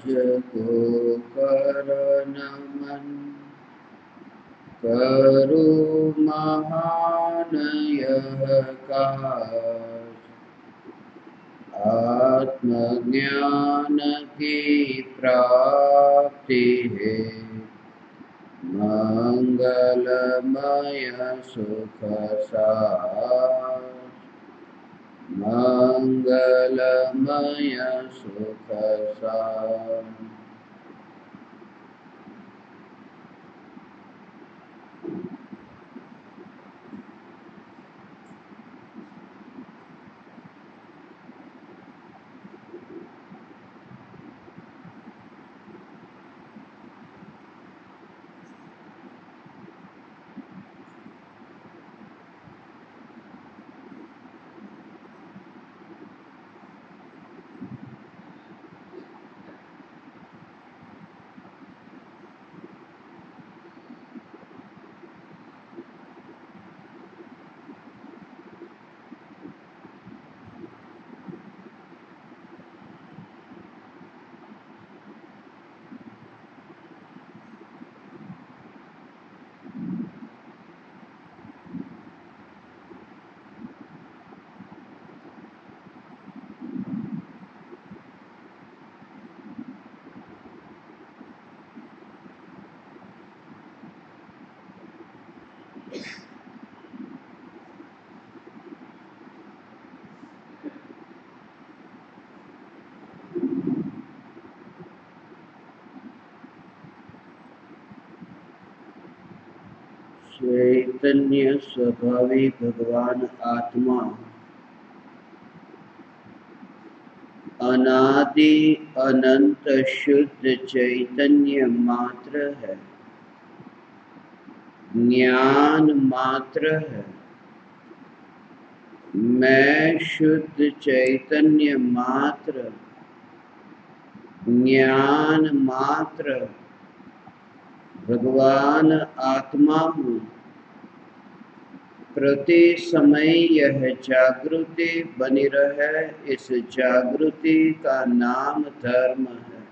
को कर नमन करो महान यह कार्य। आत्मज्ञान की प्राप्ति है मंगलमय सुख सार। मंगलमय सुख सार। चैतन्य स्वभावी भगवान आत्मा अनादि अनंत शुद्ध चैतन्य मात्र है, ज्ञान मात्र है। मैं शुद्ध चैतन्य मात्र, ज्ञान मात्र भगवान आत्मा हूँ। प्रति समय यह जागृति बनी रहे, इस जागृति का नाम धर्म है।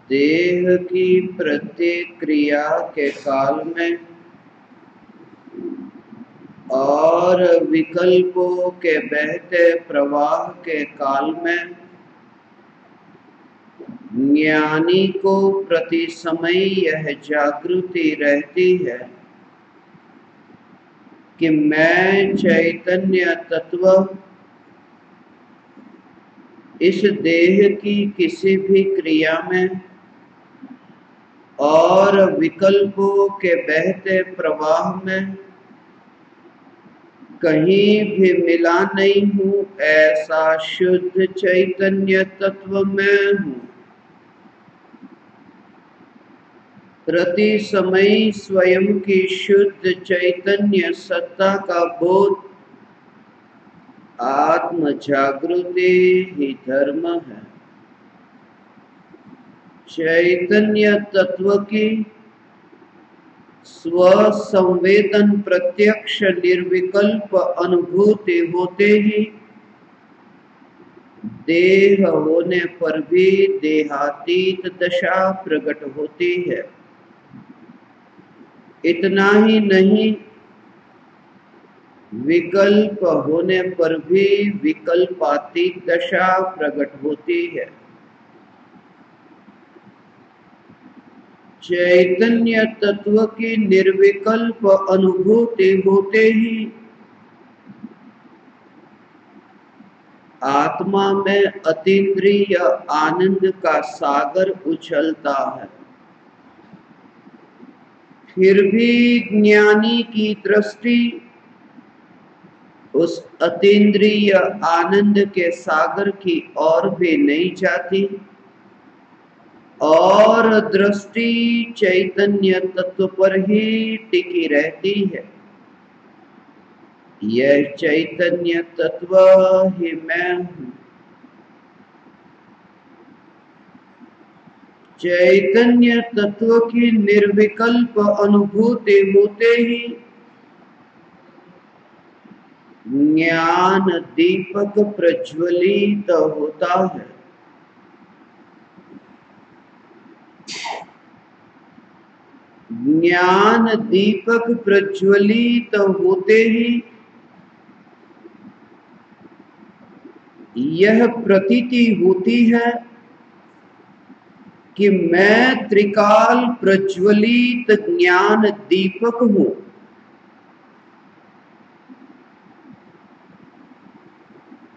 देह की प्रत्येक क्रिया के काल में और विकल्पों के बहते प्रवाह के काल में ज्ञानी को प्रति समय यह जागृति रहती है कि मैं चैतन्य तत्व इस देह की किसी भी क्रिया में और विकल्पों के बहते प्रवाह में कहीं भी मिला नहीं हूँ। ऐसा शुद्ध चैतन्य तत्व मैं हूँ। प्रति समय स्वयं की शुद्ध चैतन्य सत्ता का बोध आत्म जागृति ही धर्म है। चैतन्य तत्व की स्व संवेदन प्रत्यक्ष निर्विकल्प अनुभूति होते ही देह होने पर भी देहातीत दशा प्रकट होती है। इतना ही नहीं, विकल्प होने पर भी विकल्पातीत दशा प्रकट होती है। चैतन्य तत्व की निर्विकल्प अनुभूति होते ही आत्मा में अतीन्द्रिय आनंद का सागर उछलता है। फिर भी ज्ञानी की दृष्टि उस अतीन्द्रिय आनंद के सागर की ओर भी नहीं जाती और दृष्टि चैतन्य तत्व पर ही टिकी रहती है। यह चैतन्य तत्व ही मैं हूँ। चैतन्य तत्व की निर्विकल्प अनुभूति होते ही ज्ञान दीपक प्रज्वलित होता है। ज्ञान दीपक प्रज्वलित होते ही यह प्रतीति होती है कि मैं त्रिकाल प्रज्वलित ज्ञान दीपक हूं।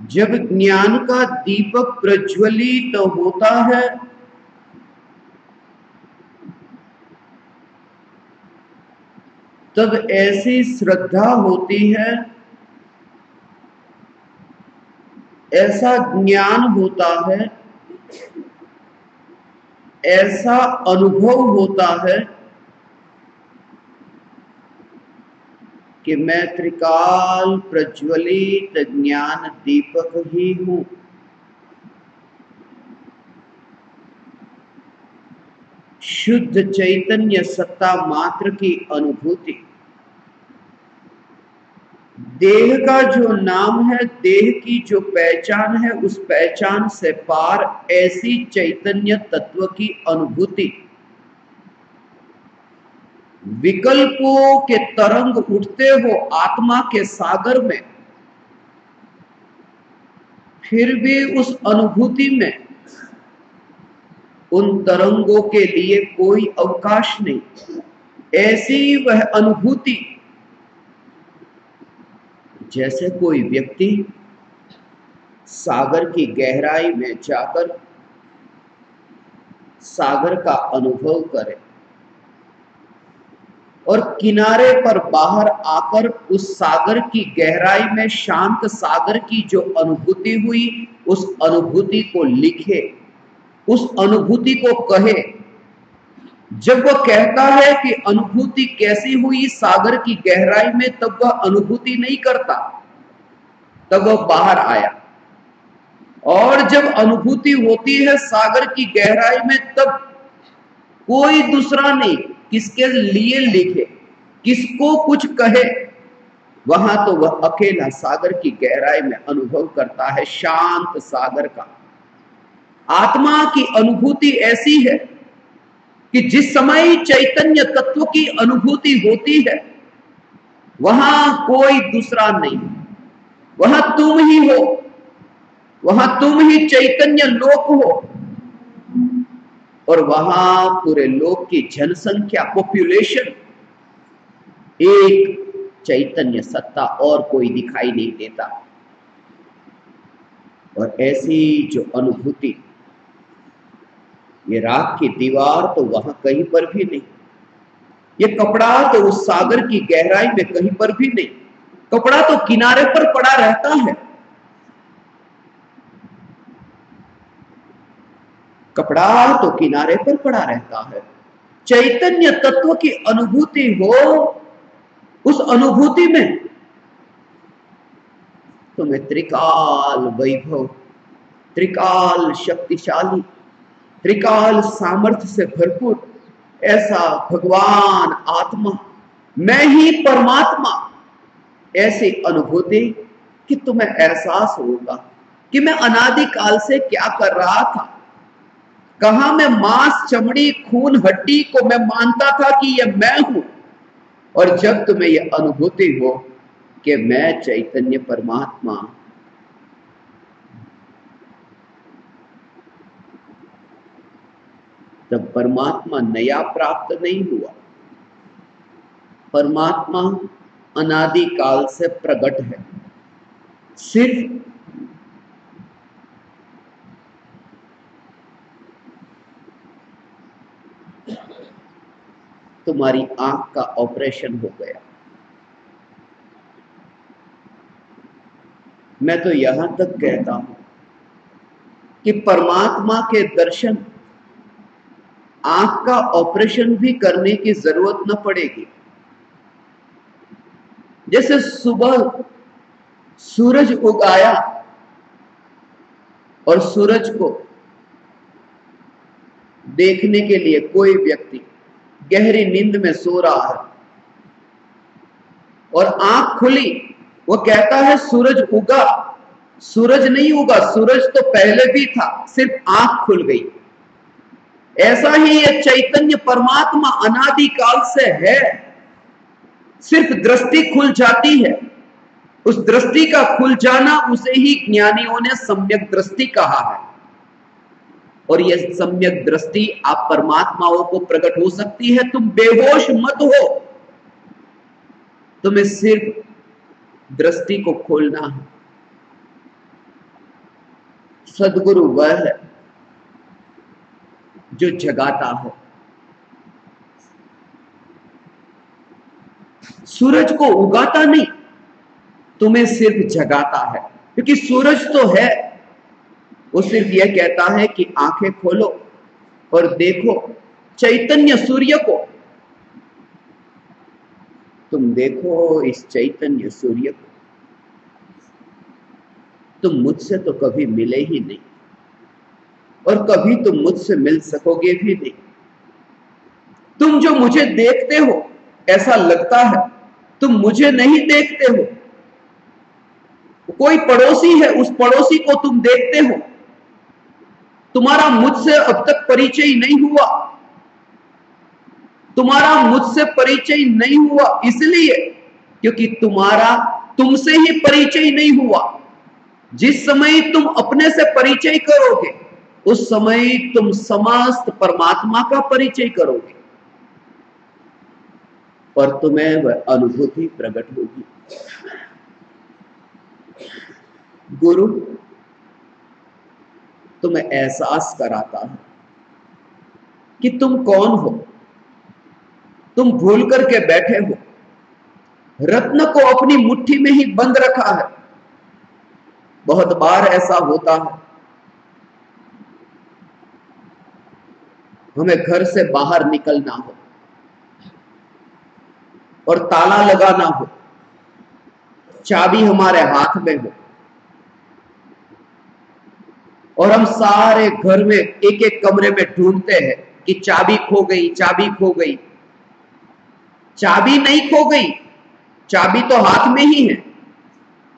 जब ज्ञान का दीपक प्रज्वलित होता है तब ऐसी श्रद्धा होती है, ऐसा ज्ञान होता है, ऐसा अनुभव होता है कि मैं त्रिकाल प्रज्वलित ज्ञान दीपक ही हूं। शुद्ध चैतन्य सत्ता मात्र की अनुभूति। देह का जो नाम है, देह की जो पहचान है, उस पहचान से पार ऐसी चैतन्य तत्व की अनुभूति। विकल्पों के तरंग उठते हो आत्मा के सागर में, फिर भी उस अनुभूति में उन तरंगों के लिए कोई अवकाश नहीं। ऐसी वह अनुभूति जैसे कोई व्यक्ति सागर की गहराई में जाकर सागर का अनुभव करे और किनारे पर बाहर आकर उस सागर की गहराई में शांत सागर की जो अनुभूति हुई, उस अनुभूति को लिखे, उस अनुभूति को कहे। जब वह कहता है कि अनुभूति कैसी हुई सागर की गहराई में, तब वह अनुभूति नहीं करता, तब वह बाहर आया। और जब अनुभूति होती है सागर की गहराई में, तब कोई दूसरा नहीं, किसके लिए लिखे, किसको कुछ कहे, वहां तो वह अकेला सागर की गहराई में अनुभव करता है, शांत सागर का। आत्मा की अनुभूति ऐसी है कि जिस समय चैतन्य तत्व की अनुभूति होती है, वहां कोई दूसरा नहीं, वहां तुम ही हो, वहां तुम ही चैतन्य लोक हो। और वहां पूरे लोक की जनसंख्या, पॉपुलेशन, एक चैतन्य सत्ता, और कोई दिखाई नहीं देता। और ऐसी जो अनुभूति, ये राख की दीवार तो वहां कहीं पर भी नहीं, ये कपड़ा तो उस सागर की गहराई में कहीं पर भी नहीं, कपड़ा तो किनारे पर पड़ा रहता है, कपड़ा तो किनारे पर पड़ा रहता है। चैतन्य तत्व की अनुभूति हो, उस अनुभूति में तुम्हें त्रिकाल वैभव, त्रिकाल शक्तिशाली, त्रिकाल सामर्थ्य से भरपूर ऐसा भगवान आत्मा, मैं ही परमात्मा, ऐसी अनुभूति कि तुम्हें एहसास होगा कि मैं अनादिकाल से क्या कर रहा था, कहां मैं मांस चमड़ी खून हड्डी को मैं मानता था कि यह मैं हूं। और जब तुम्हें यह अनुभूति हो कि मैं चैतन्य परमात्मा, तब परमात्मा नया प्राप्त नहीं हुआ, परमात्मा अनादिकाल से प्रकट है। सिर्फ तुम्हारी आंख का ऑपरेशन हो गया। मैं तो यहां तक कहता हूं कि परमात्मा के दर्शन आंख का ऑपरेशन भी करने की जरूरत न पड़ेगी। जैसे सुबह सूरज उगाया और सूरज को देखने के लिए कोई व्यक्ति गहरी नींद में सो रहा है और आंख खुली, वो कहता है सूरज उगा, सूरज नहीं उगा, सूरज तो पहले भी था, सिर्फ आंख खुल गई। ऐसा ही ये चैतन्य परमात्मा अनादि काल से है, सिर्फ दृष्टि खुल जाती है। उस दृष्टि का खुल जाना, उसे ही ज्ञानियों ने सम्यक दृष्टि कहा है। और यह सम्यक दृष्टि आप परमात्माओं को प्रकट हो सकती है। तुम बेहोश मत हो, तुम्हें सिर्फ दृष्टि को खोलना है। सद्गुरु वह है जो जगाता है। सूरज को उगाता नहीं, तुम्हें सिर्फ जगाता है। क्योंकि सूरज तो है, वो सिर्फ यह कहता है कि आंखें खोलो और देखो चैतन्य सूर्य को। तुम देखो इस चैतन्य सूर्य को। तुम मुझसे तो कभी मिले ही नहीं और कभी तुम मुझसे मिल सकोगे भी नहीं। तुम जो मुझे देखते हो, ऐसा लगता है तुम मुझे नहीं देखते हो। कोई पड़ोसी है, उस पड़ोसी को तुम देखते हो। तुम्हारा मुझसे अब तक परिचय नहीं हुआ। तुम्हारा मुझसे परिचय नहीं हुआ इसलिए क्योंकि तुम्हारा तुमसे ही परिचय नहीं हुआ। जिस समय तुम अपने से परिचय करोगे, उस समय तुम समस्त परमात्मा का परिचय करोगे और तुम्हें वह अनुभूति प्रकट होगी। गुरु तुम्हें एहसास कराता है कि तुम कौन हो। तुम भूल करके बैठे हो, रत्न को अपनी मुट्ठी में ही बंद रखा है। बहुत बार ऐसा होता है, हमें घर से बाहर निकलना हो और ताला लगाना हो, चाबी हमारे हाथ में हो और हम सारे घर में एक एक कमरे में ढूंढते हैं कि चाबी खो गई, चाबी खो गई। चाबी नहीं खो गई, चाबी तो हाथ में ही है।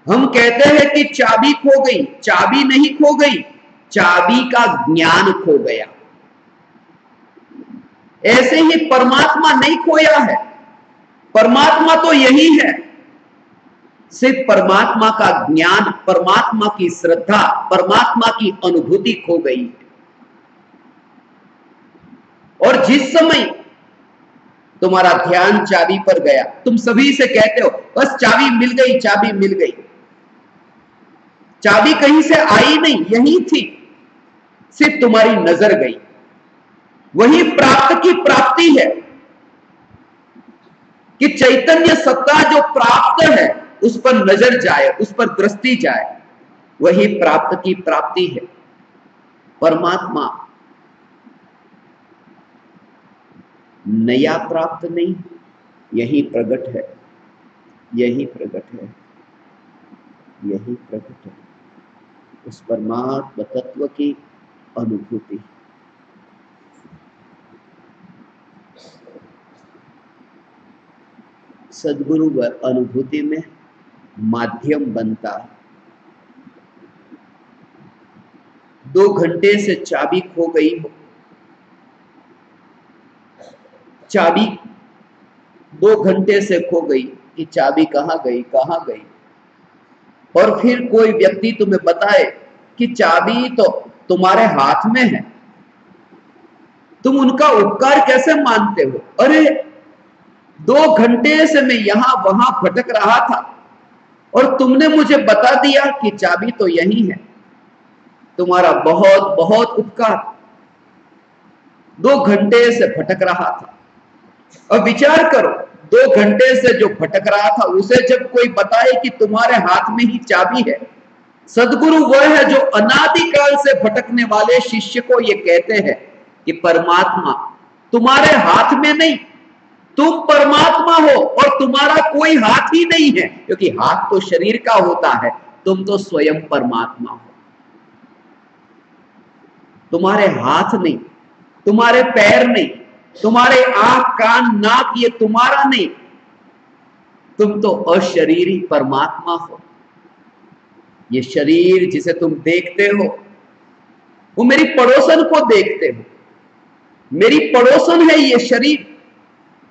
हम कहते हैं कि चाबी खो गई, चाबी नहीं खो गई, चाबी का ज्ञान खो गया। ऐसे ही परमात्मा नहीं खोया है, परमात्मा तो यही है। सिर्फ परमात्मा का ज्ञान, परमात्मा की श्रद्धा, परमात्मा की अनुभूति खो गई है। और जिस समय तुम्हारा ध्यान चाबी पर गया, तुम सभी से कहते हो बस चाबी मिल गई, चाबी मिल गई। चाबी कहीं से आई नहीं, यही थी, सिर्फ तुम्हारी नजर गई। वही प्राप्त की प्राप्ति है कि चैतन्य सत्ता जो प्राप्त है उस पर नजर जाए, उस पर दृष्टि जाए, वही प्राप्त की प्राप्ति है। परमात्मा नया प्राप्त नहीं, यही प्रकट है, यही प्रकट है, यही प्रकट है। उस परमात्मा तत्व की अनुभूति। सद्गुरु व अनुभूति में माध्यम बनता है। 2 घंटे से चाबी खो गई हो, चाबी 2 घंटे से खो गई कि चाबी कहां गई, कहां गई। और फिर कोई व्यक्ति तुम्हें बताए कि चाबी तो तुम्हारे हाथ में है, तुम उनका उपकार कैसे मानते हो? अरे 2 घंटे से मैं यहां वहां भटक रहा था और तुमने मुझे बता दिया कि चाबी तो यही है। तुम्हारा बहुत बहुत उपकार। 2 घंटे से भटक रहा था। और विचार करो, 2 घंटे से जो भटक रहा था उसे जब कोई बताए कि तुम्हारे हाथ में ही चाबी है। सद्गुरु वह है जो अनादिकाल से भटकने वाले शिष्य को ये कहते हैं कि परमात्मा तुम्हारे हाथ में नहीं, तुम परमात्मा हो और तुम्हारा कोई हाथ ही नहीं है, क्योंकि हाथ तो शरीर का होता है, तुम तो स्वयं परमात्मा हो। तुम्हारे हाथ नहीं, तुम्हारे पैर नहीं, तुम्हारे आंख कान नाक ये तुम्हारा नहीं, तुम तो अशरीरी परमात्मा हो। ये शरीर जिसे तुम देखते हो वो मेरी पड़ोसन को देखते हो। मेरी पड़ोसन है ये शरीर,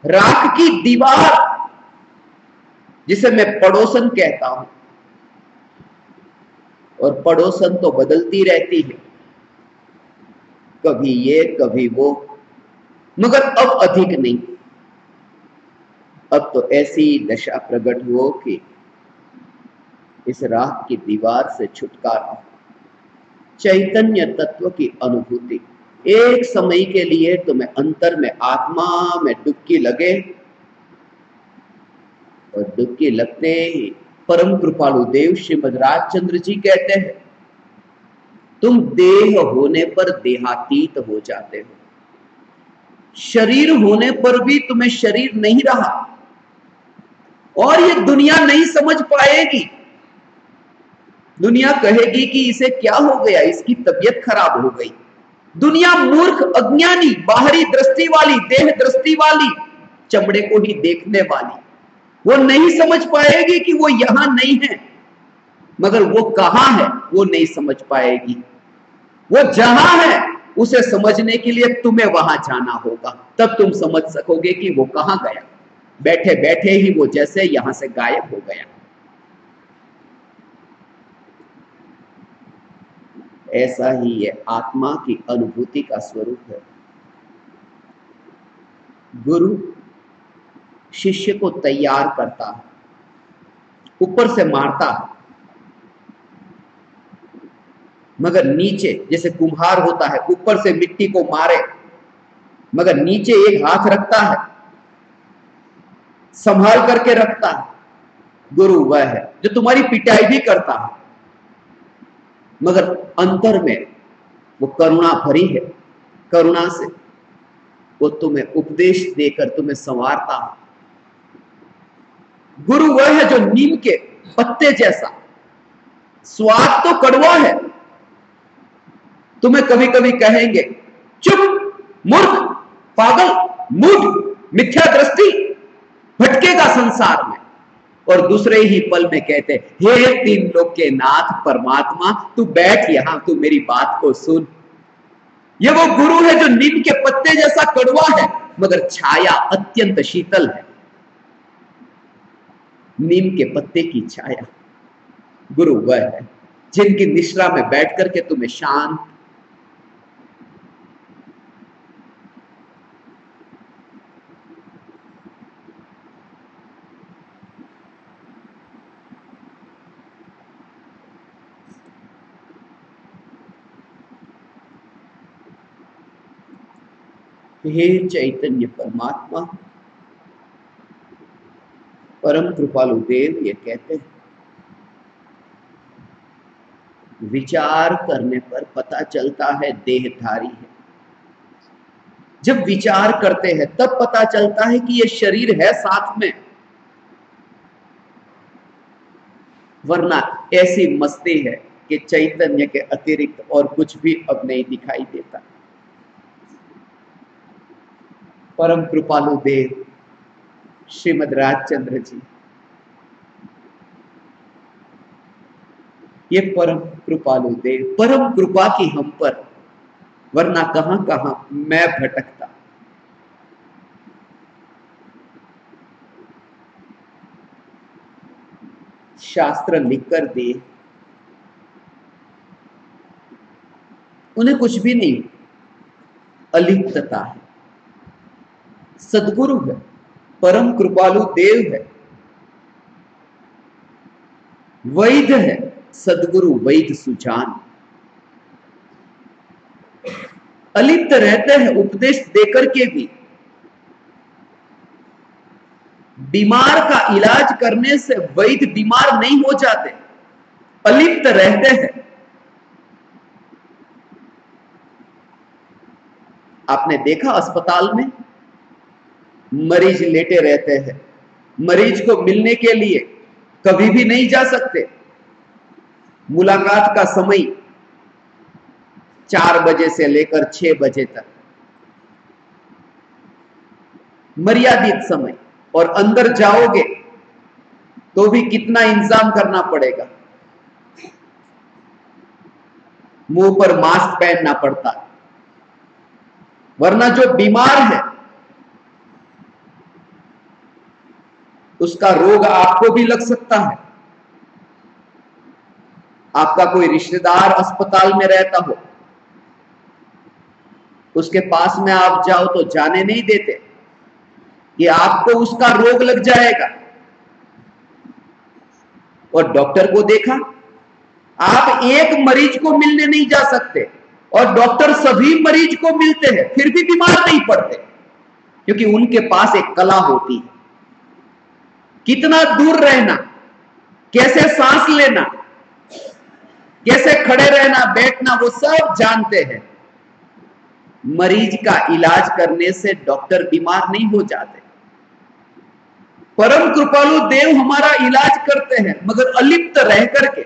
राख की दीवार जिसे मैं पड़ोसन कहता हूं। और पड़ोसन तो बदलती रहती है, कभी ये कभी वो, मगर अब अधिक नहीं। अब तो ऐसी दशा प्रकट हो कि इस राख की दीवार से छुटकारा, चैतन्य तत्व की अनुभूति। एक समय के लिए तुम्हें अंतर में आत्मा में डुबकी लगे, और डुबकी लगते ही परम कृपालु देव श्रीमद राजचंद्र जी कहते हैं, तुम देह होने पर देहातीत हो जाते हो। शरीर होने पर भी तुम्हें शरीर नहीं रहा, और ये दुनिया नहीं समझ पाएगी। दुनिया कहेगी कि इसे क्या हो गया, इसकी तबीयत खराब हो गई। दुनिया मूर्ख, अज्ञानी, बाहरी दृष्टि वाली, देह दृष्टि वाली, चमड़े को ही देखने वाली, वो नहीं समझ पाएगी कि वो यहां नहीं है। मगर वो कहां है वो नहीं समझ पाएगी। वो जहां है उसे समझने के लिए तुम्हें वहां जाना होगा, तब तुम समझ सकोगे कि वो कहां गया। बैठे बैठे ही वो जैसे यहां से गायब हो गया। ऐसा ही ये आत्मा की अनुभूति का स्वरूप है। गुरु शिष्य को तैयार करता है, ऊपर से मारता है, मगर नीचे जैसे कुम्हार होता है, ऊपर से मिट्टी को मारे मगर नीचे एक हाथ रखता है, संभाल करके रखता है। गुरु वह है जो तुम्हारी पिटाई भी करता है, मगर अंतर में वो करुणा भरी है। करुणा से वो तुम्हें उपदेश देकर तुम्हें संवारता है। गुरु वह है जो नीम के पत्ते जैसा, स्वाद तो कड़वा है, तुम्हें कभी कभी कहेंगे चुप, मूर्ख, पागल, मूढ़, मिथ्या दृष्टि, भटकेगा संसार में, और दूसरे ही पल में कहते हे तीन लोक के नाथ परमात्मा, तू बैठ यहां, तू मेरी बात को सुन। ये वो गुरु है जो नीम के पत्ते जैसा कड़वा है, मगर छाया अत्यंत शीतल है। नीम के पत्ते की छाया। गुरु वह है जिनकी निश्रा में बैठ करके तुम्हें शांत, हे चैतन्य परमात्मा, परम कृपालु देव ये कहते हैं, विचार करने पर पता चलता है देहधारी है। जब विचार करते हैं तब पता चलता है कि ये शरीर है साथ में, वरना ऐसी मस्ती है कि चैतन्य के अतिरिक्त और कुछ भी अब नहीं दिखाई देता। परम कृपालु देव श्रीमद राजचंद्र जी, ये परम कृपालु देव, परम कृपा की हम पर, वरना कहां कहां मैं भटकता। शास्त्र लिखकर दिए, उन्हें कुछ भी नहीं, अलिप्तता है। सदगुरु है, परम कृपालु देव है, वैद्य है, सदगुरु वैद्य सुजान। अलिप्त रहते हैं उपदेश देकर के भी। बीमार का इलाज करने से वैद्य बीमार नहीं हो जाते, अलिप्त रहते हैं। आपने देखा अस्पताल में मरीज लेटे रहते हैं, मरीज को मिलने के लिए कभी भी नहीं जा सकते। मुलाकात का समय 4 बजे से लेकर 6 बजे तक, मर्यादित समय, और अंदर जाओगे तो भी कितना इंतजाम करना पड़ेगा, मुंह पर मास्क पहनना पड़ता है, वरना जो बीमार है उसका रोग आपको भी लग सकता है। आपका कोई रिश्तेदार अस्पताल में रहता हो, उसके पास में आप जाओ तो जाने नहीं देते कि आपको उसका रोग लग जाएगा। और डॉक्टर को देखा, आप एक मरीज को मिलने नहीं जा सकते और डॉक्टर सभी मरीज को मिलते हैं, फिर भी बीमार नहीं पड़ते, क्योंकि उनके पास एक कला होती है, कितना दूर रहना, कैसे सांस लेना, कैसे खड़े रहना, बैठना, वो सब जानते हैं। मरीज का इलाज करने से डॉक्टर बीमार नहीं हो जाते। परम कृपालु देव हमारा इलाज करते हैं, मगर अलिप्त रह करके,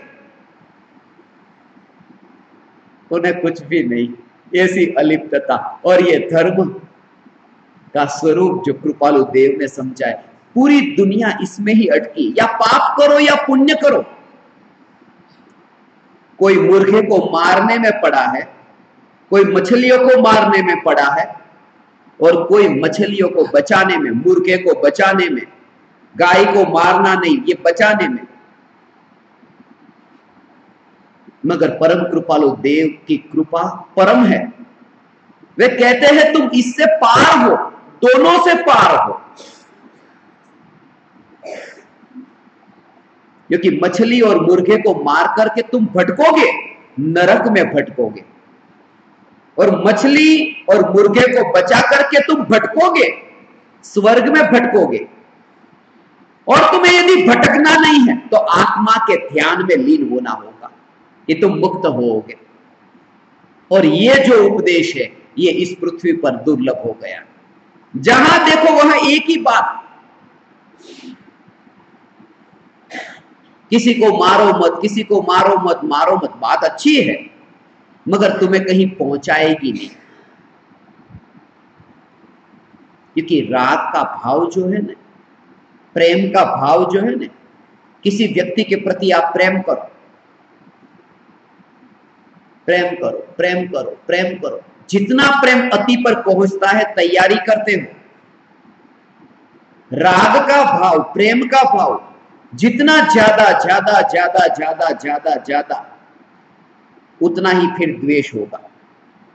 उन्हें कुछ भी नहीं, ऐसी अलिप्तता। और ये धर्म का स्वरूप जो कृपालु देव ने समझा है, पूरी दुनिया इसमें ही अटकी। या पाप करो या पुण्य करो। कोई मुर्गे को मारने में पड़ा है, कोई मछलियों को मारने में पड़ा है, और कोई मछलियों को बचाने में, मुर्गे को बचाने में, गाय को मारना नहीं, ये बचाने में। मगर परम कृपालु देव की कृपा परम है। वे कहते हैं तुम इससे पार हो, दोनों से पार हो। क्योंकि मछली और मुर्गे को मार करके तुम भटकोगे, नरक में भटकोगे, और मछली और मुर्गे को बचा करके तुम भटकोगे, स्वर्ग में भटकोगे। और तुम्हें यदि भटकना नहीं है तो आत्मा के ध्यान में लीन होना होगा, कि तुम मुक्त होगे। और ये जो उपदेश है, ये इस पृथ्वी पर दुर्लभ हो गया। जहां देखो वहां एक ही बात, किसी को मारो मत, किसी को मारो मत, मारो मत। बात अच्छी है, मगर तुम्हें कहीं पहुंचाएगी नहीं। क्योंकि राग का भाव जो है ना, प्रेम का भाव जो है ना, किसी व्यक्ति के प्रति आप प्रेम करो, प्रेम करो, प्रेम करो, प्रेम करो। जितना प्रेम अति पर पहुंचता है, तैयारी करते हो। राग का भाव, प्रेम का भाव जितना ज्यादा ज्यादा ज्यादा ज्यादा ज्यादा ज्यादा, उतना ही फिर द्वेष होगा।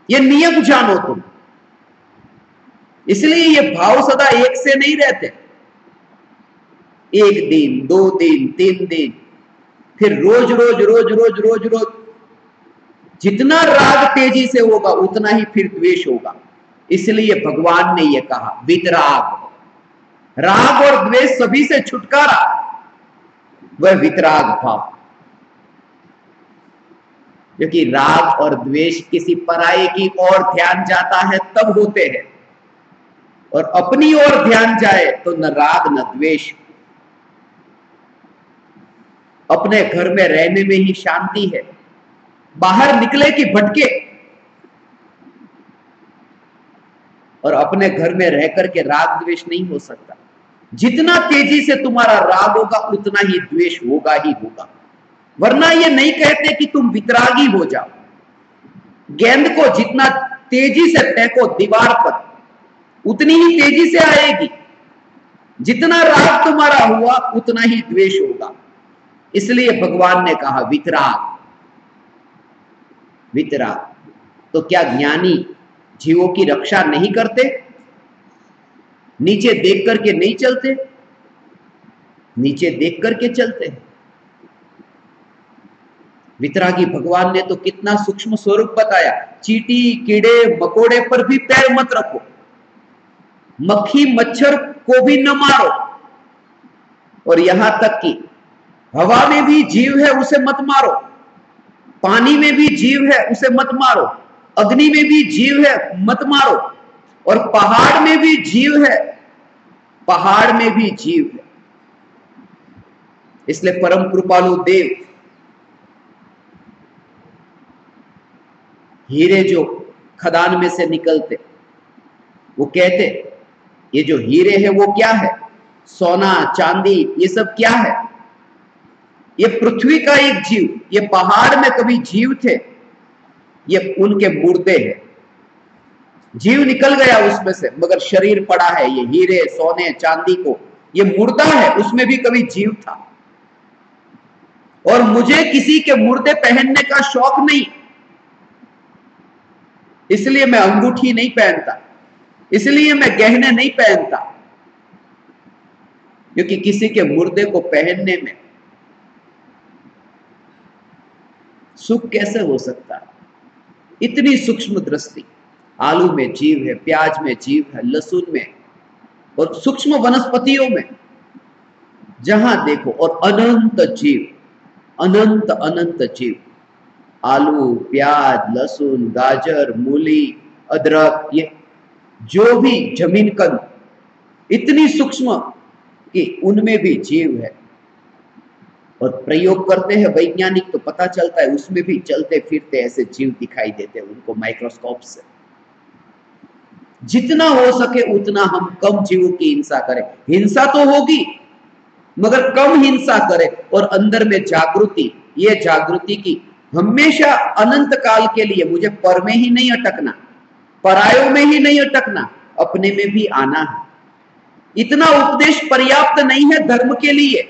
ये नियम जानो तुम। इसलिए ये भाव सदा एक से नहीं रहते। एक दिन, 2 दिन, 3 दिन, फिर रोज रोज रोज रोज रोज रोज। जितना राग तेजी से होगा, उतना ही फिर द्वेष होगा। इसलिए भगवान ने यह कहा, वितराग। राग और द्वेष सभी से छुटकारा, वह वितराग भाव। क्योंकि राग और द्वेष किसी पराये की ओर ध्यान जाता है तब होते हैं, और अपनी ओर ध्यान जाए तो न राग न द्वेष। अपने घर में रहने में ही शांति है, बाहर निकले कि भटके। और अपने घर में रह करके राग द्वेष नहीं हो सकता। जितना तेजी से तुम्हारा राग होगा, उतना ही द्वेष होगा ही होगा। वरना ये नहीं कहते कि तुम वितरागी हो जाओ। गेंद को जितना तेजी से फेंको दीवार पर, उतनी ही तेजी से आएगी। जितना राग तुम्हारा हुआ, उतना ही द्वेष होगा। इसलिए भगवान ने कहा वितराग, वितराग। तो क्या ज्ञानी जीवों की रक्षा नहीं करते? नीचे देख करके नहीं चलते? नीचे देख करके चलते हैं। वितरागी भगवान ने तो कितना सूक्ष्म स्वरूप बताया। चींटी, कीड़े, मकोड़े पर भी पैर मत रखो, मक्खी मच्छर को भी न मारो, और यहां तक कि हवा में भी जीव है, उसे मत मारो। पानी में भी जीव है, उसे मत मारो। अग्नि में भी जीव है, मत मारो। और पहाड़ में भी जीव है, पहाड़ में भी जीव है। इसलिए परम कृपालु देव हीरे जो खदान में से निकलते, वो कहते ये जो हीरे है वो क्या है? सोना चांदी ये सब क्या है? ये पृथ्वी का एक जीव, ये पहाड़ में कभी जीव थे, ये उनके मुर्दे हैं। जीव निकल गया उसमें से, मगर शरीर पड़ा है। ये हीरे सोने चांदी को, ये मुर्दा है, उसमें भी कभी जीव था। और मुझे किसी के मुर्दे पहनने का शौक नहीं, इसलिए मैं अंगूठी नहीं पहनता, इसलिए मैं गहने नहीं पहनता, क्योंकि किसी के मुर्दे को पहनने में सुख कैसे हो सकता है? इतनी सूक्ष्म दृष्टि। आलू में जीव है, प्याज में जीव है, लहसुन में और सूक्ष्म वनस्पतियों में जहां देखो, और अनंत जीव, अनंत अनंत जीव। आलू, प्याज, लहसुन, गाजर, मूली, अदरक, ये जो भी जमीन कंद, इतनी सूक्ष्म कि उनमें भी जीव है। और प्रयोग करते हैं वैज्ञानिक तो पता चलता है उसमें भी चलते फिरते ऐसे जीव दिखाई देते हैं उनको माइक्रोस्कोप से। जितना हो सके उतना हम कम जीवों की हिंसा करें। हिंसा तो होगी मगर कम हिंसा करें, और अंदर में जागृति, ये जागृति की हमेशा अनंत काल के लिए मुझे पर में ही नहीं अटकना, परायों में ही नहीं अटकना, अपने में भी आना है। इतना उपदेश पर्याप्त नहीं है धर्म के लिए।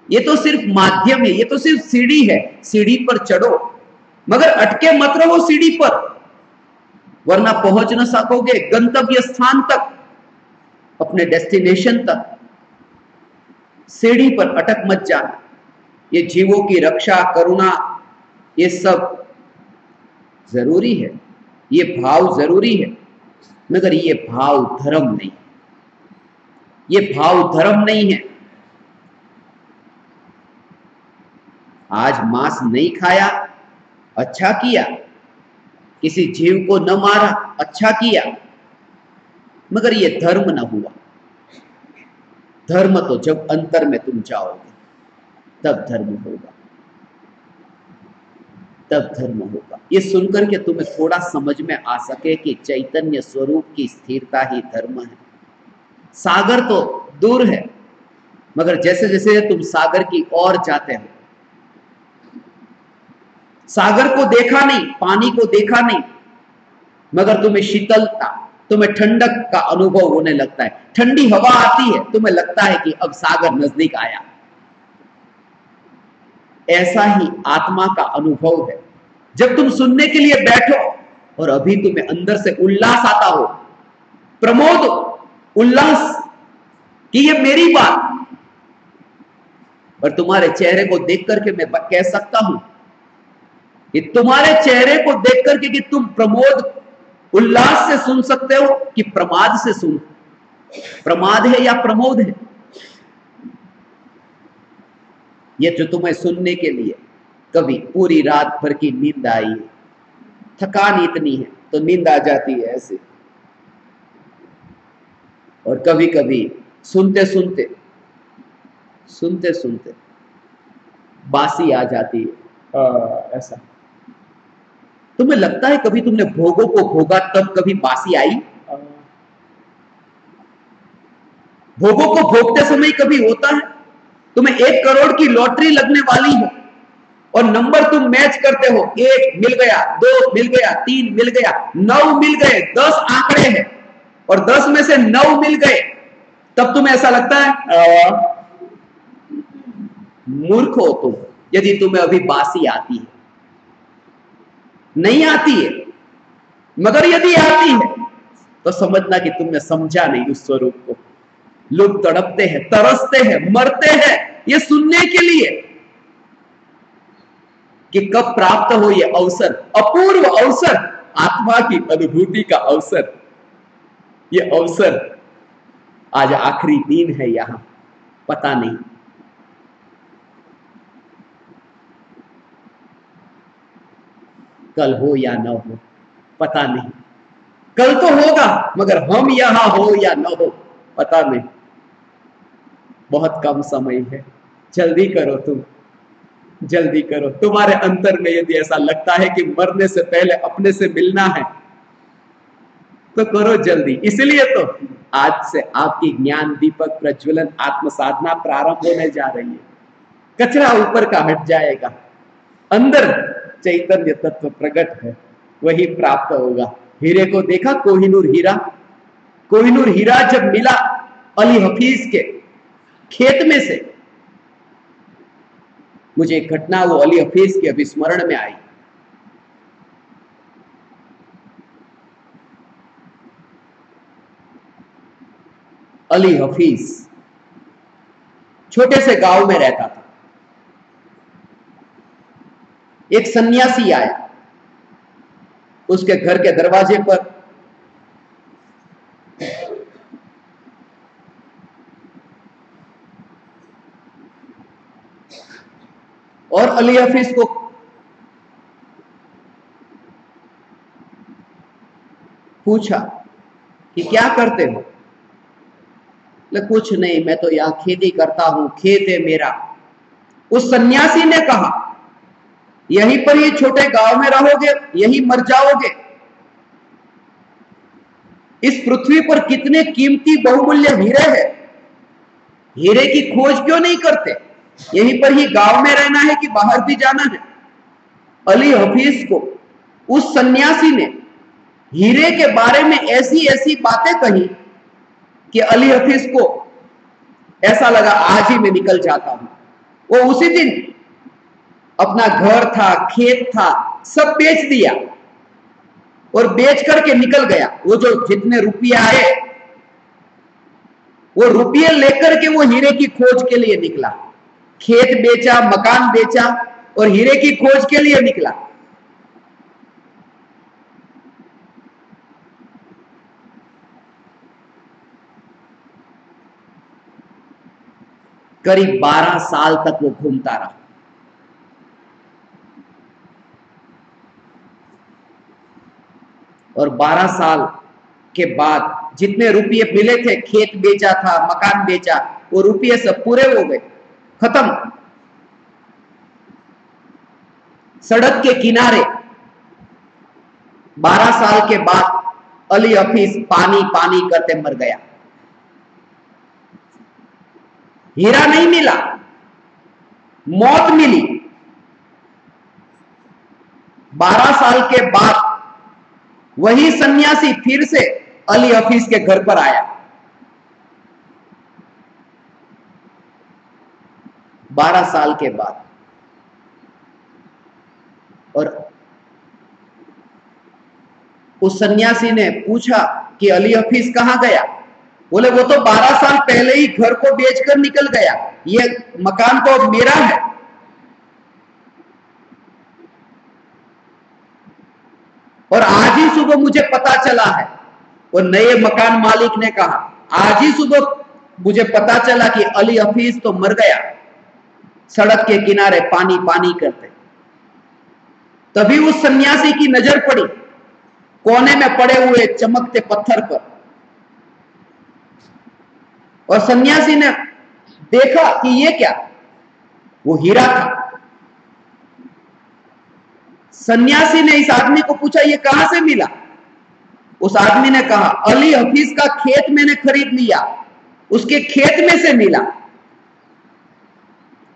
ये तो सिर्फ माध्यम है, ये तो सिर्फ सीढ़ी है, सीढ़ी पर चढ़ो मगर अटके मत रहो सीढ़ी पर, वरना पहुंच न सकोगे गंतव्य स्थान तक, अपने डेस्टिनेशन तक। सीढ़ी पर अटक मत जाना। ये जीवों की रक्षा, करुणा, ये सब जरूरी है, ये भाव जरूरी है, मगर ये भाव धर्म नहीं, ये भाव धर्म नहीं है। आज मांस नहीं खाया, अच्छा किया, किसी जीव को न मारा, अच्छा किया, मगर ये धर्म न हुआ। धर्म तो जब अंतर में तुम जाओगे तब धर्म होगा, तब धर्म होगा। ये सुनकर के तुम्हें थोड़ा समझ में आ सके कि चैतन्य स्वरूप की स्थिरता ही धर्म है। सागर तो दूर है, मगर जैसे जैसे तुम सागर की ओर जाते हो, सागर को देखा नहीं, पानी को देखा नहीं, मगर तुम्हें शीतलता, तुम्हें ठंडक का अनुभव होने लगता है। ठंडी हवा आती है, तुम्हें लगता है कि अब सागर नजदीक आया। ऐसा ही आत्मा का अनुभव है। जब तुम सुनने के लिए बैठो और अभी तुम्हें अंदर से उल्लास आता हो, प्रमोद, उल्लास कि ये मेरी बात, और तुम्हारे चेहरे को देख करके मैं कह सकता हूं कि तुम्हारे चेहरे को देख करके कि तुम प्रमोद, उल्लास से सुन सकते हो कि प्रमाद से सुन, प्रमाद है या प्रमोद है। ये जो तुम्हें सुनने के लिए कभी पूरी रात भर की नींद आई है, थकान इतनी है तो नींद आ जाती है ऐसे, और कभी कभी सुनते सुनते सुनते सुनते बासी आ जाती है, ऐसा। तुम्हें लगता है कभी तुमने भोगों को भोगा तब कभी बासी आई? भोगों को भोगते समय कभी होता है? तुम्हें 1 करोड़ की लॉटरी लगने वाली है और नंबर तुम मैच करते हो, 1 मिल गया, 2 मिल गया, 3 मिल गया, 9 मिल गए, 10 आंकड़े हैं और 10 में से 9 मिल गए, तब तुम्हें ऐसा लगता है? मूर्ख हो तुम यदि तुम्हें अभी बासी आती है। नहीं आती है, मगर यदि आती है तो समझना कि तुमने समझा नहीं उस स्वरूप को। लोग तड़पते हैं, तरसते हैं, मरते हैं ये सुनने के लिए कि कब प्राप्त हो ये अवसर, अपूर्व अवसर, आत्मा की अनुभूति का अवसर। ये अवसर आज आखिरी दिन है, यहां पता नहीं कल हो या ना हो, पता नहीं। कल तो होगा मगर हम यहां हो या ना हो पता नहीं। बहुत कम समय है, जल्दी करो, तुम जल्दी करो। तुम्हारे अंतर में यदि ऐसा लगता है कि मरने से पहले अपने से मिलना है तो करो जल्दी। इसलिए तो आज से आपकी ज्ञान दीपक प्रज्वलन आत्म साधना प्रारंभ होने जा रही है। कचरा ऊपर का हट जाएगा, अंदर चैतन्य तत्व प्रकट है, वही प्राप्त होगा। हीरे को देखा, कोहिनूर हीरा, कोहिनूर हीरा जब मिला अली हफीज के खेत में से, मुझे एक घटना वो अली हफीज की अभी स्मरण में आई। अली हफीज छोटे से गांव में रहता था। एक सन्यासी आया उसके घर के दरवाजे पर, और अली हफीज को पूछा कि क्या करते हो? कुछ नहीं, मैं तो यहां खेती करता हूं, खेत है मेरा। उस सन्यासी ने कहा, यहीं पर ये छोटे गांव में रहोगे, यहीं मर जाओगे? इस पृथ्वी पर कितने कीमती बहुमूल्य हीरे हैं, हीरे की खोज क्यों नहीं करते? यहीं पर ही गांव में रहना है कि बाहर भी जाना है? अली हफीज को उस सन्यासी ने हीरे के बारे में ऐसी ऐसी बातें कही कि अली हफीज को ऐसा लगा आज ही मैं निकल जाता हूं। वो उसी दिन अपना घर था, खेत था, सब बेच दिया और बेच करके निकल गया। वो जो जितने रुपये आए, वो रुपये लेकर के वो हीरे की खोज के लिए निकला। खेत बेचा, मकान बेचा और हीरे की खोज के लिए निकला। करीब 12 साल तक वो घूमता रहा। और 12 साल के बाद जितने रुपये मिले थे, खेत बेचा था, मकान बेचा, वो रुपये सब पूरे हो गए, खत्म। सड़क के किनारे 12 साल के बाद अली हफीज पानी पानी करते मर गया। हीरा नहीं मिला, मौत मिली। 12 साल के बाद वही सन्यासी फिर से अली हफीज के घर पर आया। 12 साल के बाद, और उस सन्यासी ने पूछा कि अली हफीज कहां गया? बोले वो तो 12 साल पहले ही घर को बेचकर निकल गया, ये मकान तो अब मेरा है। और आज ही सुबह मुझे पता चला है, और नए मकान मालिक ने कहा, आज ही सुबह मुझे पता चला कि अली हफीज तो मर गया, सड़क के किनारे पानी पानी करते। तभी उस सन्यासी की नजर पड़ी कोने में पड़े हुए चमकते पत्थर पर, और सन्यासी ने देखा कि ये क्या? वो हीरा था। सन्यासी ने इस आदमी को पूछा, ये कहां से मिला? उस आदमी ने कहा, अली हफीज का खेत मैंने खरीद लिया, उसके खेत में से मिला।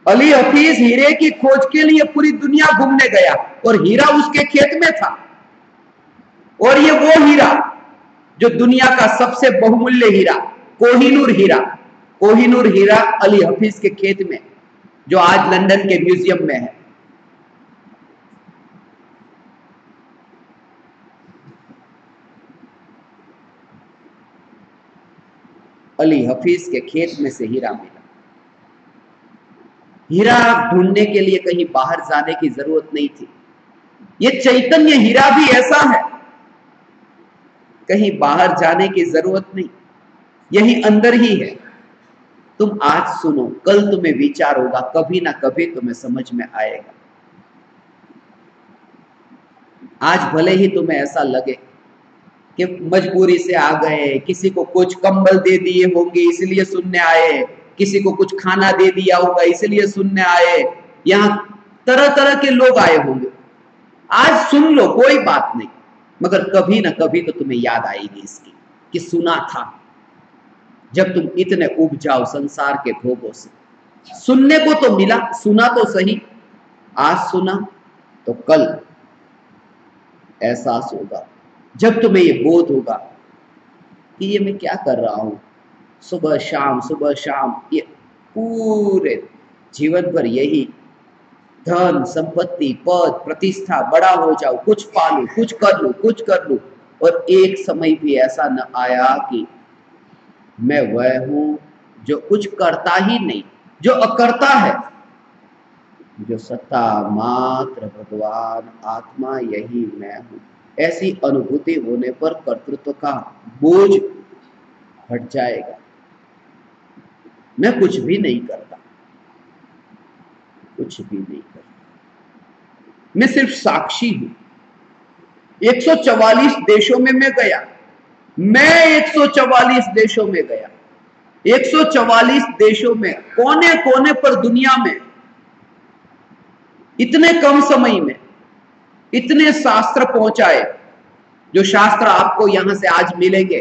अली हफीज हीरे की खोज के लिए पूरी दुनिया घूमने गया और हीरा उसके खेत में था। और ये वो हीरा जो दुनिया का सबसे बहुमूल्य हीरा, कोहिनूर हीरा, कोहिनूर हीरा अली हफीज के खेत में, जो आज लंदन के म्यूजियम में है। अली हफीज के खेत में से हीरा मिला। हीरा ढूंढने के लिए कहीं बाहर जाने की जरूरत नहीं थी। ये चैतन्य हीरा भी ऐसा है, कहीं बाहर जाने की जरूरत नहीं, यही अंदर ही है। तुम आज सुनो, कल तुम्हें विचार होगा, कभी ना कभी तुम्हें समझ में आएगा। आज भले ही तुम्हें ऐसा लगे कि मजबूरी से आ गए, किसी को कुछ कंबल दे दिए होंगे इसलिए सुनने आए, किसी को कुछ खाना दे दिया होगा इसलिए सुनने आए, यहां तरह तरह के लोग आए होंगे। आज सुन लो, कोई बात नहीं, मगर कभी ना कभी तो तुम्हें याद आएगी इसकी कि सुना था जब तुम इतने उब जाओ संसार के भोगों से। सुनने को तो मिला, सुना तो सही, आज सुना तो कल एहसास होगा, जब तुम्हें ये बोध होगा कि ये मैं क्या कर रहा हूं, सुबह शाम, ये पूरे जीवन भर यही धन संपत्ति पद प्रतिष्ठा, बड़ा हो जाऊं, कुछ पालू, कुछ कर लू, कुछ कर लू, और एक समय भी ऐसा न आया कि मैं वह हूं जो कुछ करता ही नहीं, जो अकर्ता है, जो सत्ता मात्र भगवान आत्मा यही मैं हूं। ऐसी अनुभूति होने पर कर्तृत्व का बोझ हट जाएगा। मैं कुछ भी नहीं करता, कुछ भी नहीं करता, मैं सिर्फ साक्षी हूं। 144 देशों में मैं गया, मैं 144 देशों में गया, 144 देशों में, कोने कोने पर दुनिया में, इतने कम समय में इतने शास्त्र पहुंचाए, जो शास्त्र आपको यहां से आज मिलेंगे।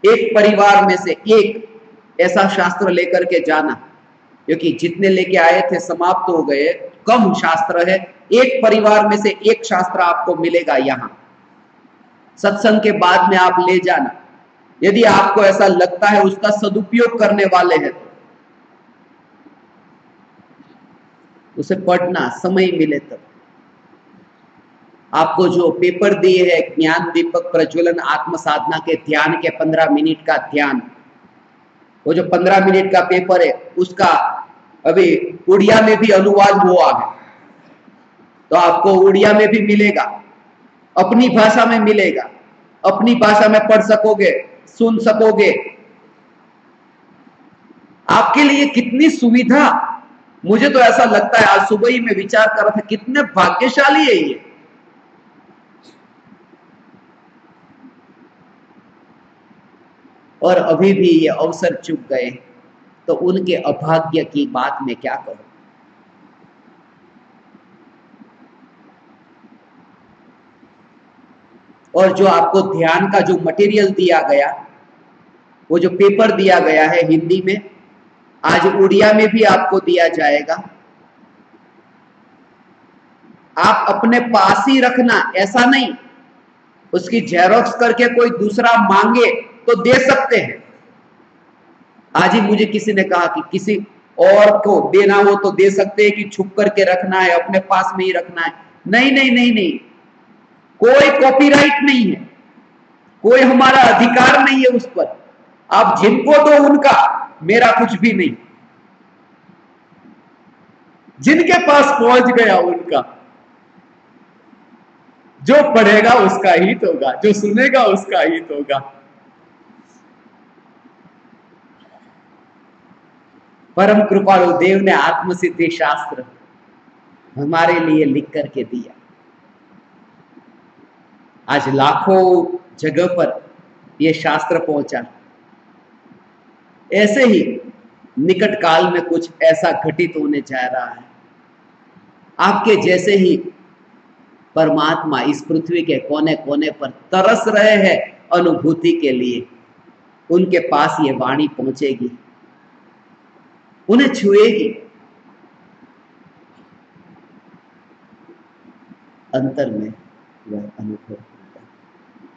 एक परिवार में से एक ऐसा शास्त्र लेकर के जाना, क्योंकि जितने लेके आए थे समाप्त हो गए, कम शास्त्र है। एक परिवार में से एक शास्त्र आपको मिलेगा यहां, सत्संग के बाद में आप ले जाना। यदि आपको ऐसा लगता है उसका सदुपयोग करने वाले हैं तो उसे पढ़ना, समय मिले तब। आपको जो पेपर दिए है, ज्ञान दीपक प्रज्वलन आत्म साधना के ध्यान के 15 मिनट का ध्यान, वो जो 15 मिनट का पेपर है उसका अभी उड़िया में भी अनुवाद हुआ है, तो आपको उड़िया में भी मिलेगा, अपनी भाषा में मिलेगा, अपनी भाषा में पढ़ सकोगे, सुन सकोगे। आपके लिए कितनी सुविधा, मुझे तो ऐसा लगता है, आज सुबह ही मैं विचार कर रहा था कितने भाग्यशाली है ये। और अभी भी ये अवसर चूक गए तो उनके अभाग्य की बात मैं क्या करूं। और जो आपको ध्यान का जो मटेरियल दिया गया, वो जो पेपर दिया गया है हिंदी में, आज उड़िया में भी आपको दिया जाएगा। आप अपने पास ही रखना, ऐसा नहीं उसकी जेरोक्स करके कोई दूसरा मांगे तो दे सकते हैं। आज ही मुझे किसी ने कहा कि किसी और को देना हो तो दे सकते हैं, कि छुप करके रखना है, अपने पास में ही रखना है। नहीं नहीं नहीं नहीं, कोई कॉपीराइट नहीं है, कोई हमारा अधिकार नहीं है उस पर। आप जिनको दो उनका, मेरा कुछ भी नहीं। जिनके पास पहुंच गया उनका, जो पढ़ेगा उसका हित होगा, जो सुनेगा उसका हित होगा। परम कृपालु देव ने आत्मसिद्धि शास्त्र हमारे लिए लिख करके दिया। आज लाखों जगह पर यह शास्त्र पहुंचा। ऐसे ही निकट काल में कुछ ऐसा घटित होने जा रहा है। आपके जैसे ही परमात्मा इस पृथ्वी के कोने कोने पर तरस रहे हैं अनुभूति के लिए, उनके पास ये वाणी पहुंचेगी, उन्हें छुएगी, अंतर में वह अनुभव होगा।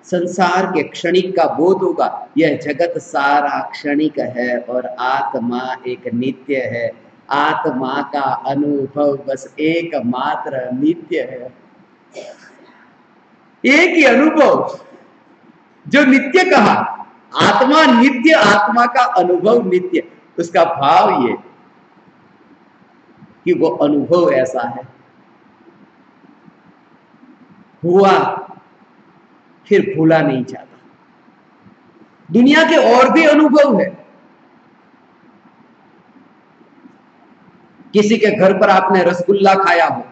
संसार के क्षणिक का बोध होगा, यह जगत सारा क्षणिक है और आत्मा एक नित्य है। आत्मा का अनुभव बस एकमात्र नित्य है। एक ही अनुभव जो नित्य कहा, आत्मा नित्य, आत्मा का अनुभव नित्य। उसका भाव ये कि वो अनुभव ऐसा है, हुआ फिर भूला नहीं जाता। दुनिया के और भी अनुभव है। किसी के घर पर आपने रसगुल्ला खाया हो,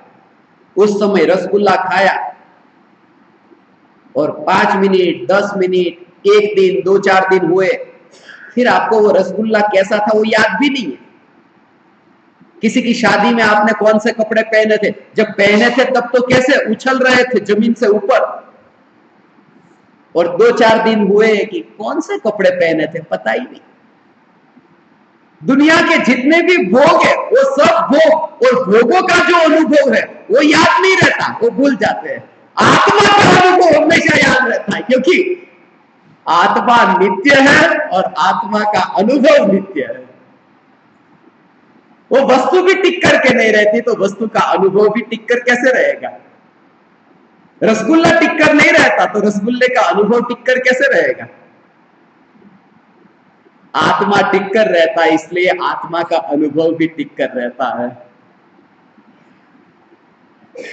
उस समय रसगुल्ला खाया और 5 मिनट 10 मिनट, 1 दिन 2-4 दिन हुए, फिर आपको वो रसगुल्ला कैसा था वो याद भी नहीं है। किसी की शादी में आपने कौन से कपड़े पहने थे, जब पहने थे तब तो कैसे उछल रहे थे जमीन से ऊपर, और 2-4 दिन हुए कि कौन से कपड़े पहने थे पता ही नहीं। दुनिया के जितने भी भोग है वो सब भोग और भोगों का जो अनुभव है वो याद नहीं रहता, वो भूल जाते हैं। आत्मा का अनुभव हमेशा याद रहता है, क्योंकि आत्मा नित्य है और आत्मा का अनुभव नित्य है। वो वस्तु भी टिक करके नहीं रहती, तो वस्तु का अनुभव भी टिक कर कैसे रहेगा? रसगुल्ला टिक कर नहीं रहता, तो रसगुल्ले का अनुभव टिक कर कैसे रहेगा? आत्मा टिक कर रहता है, इसलिए आत्मा का अनुभव भी टिक कर रहता है।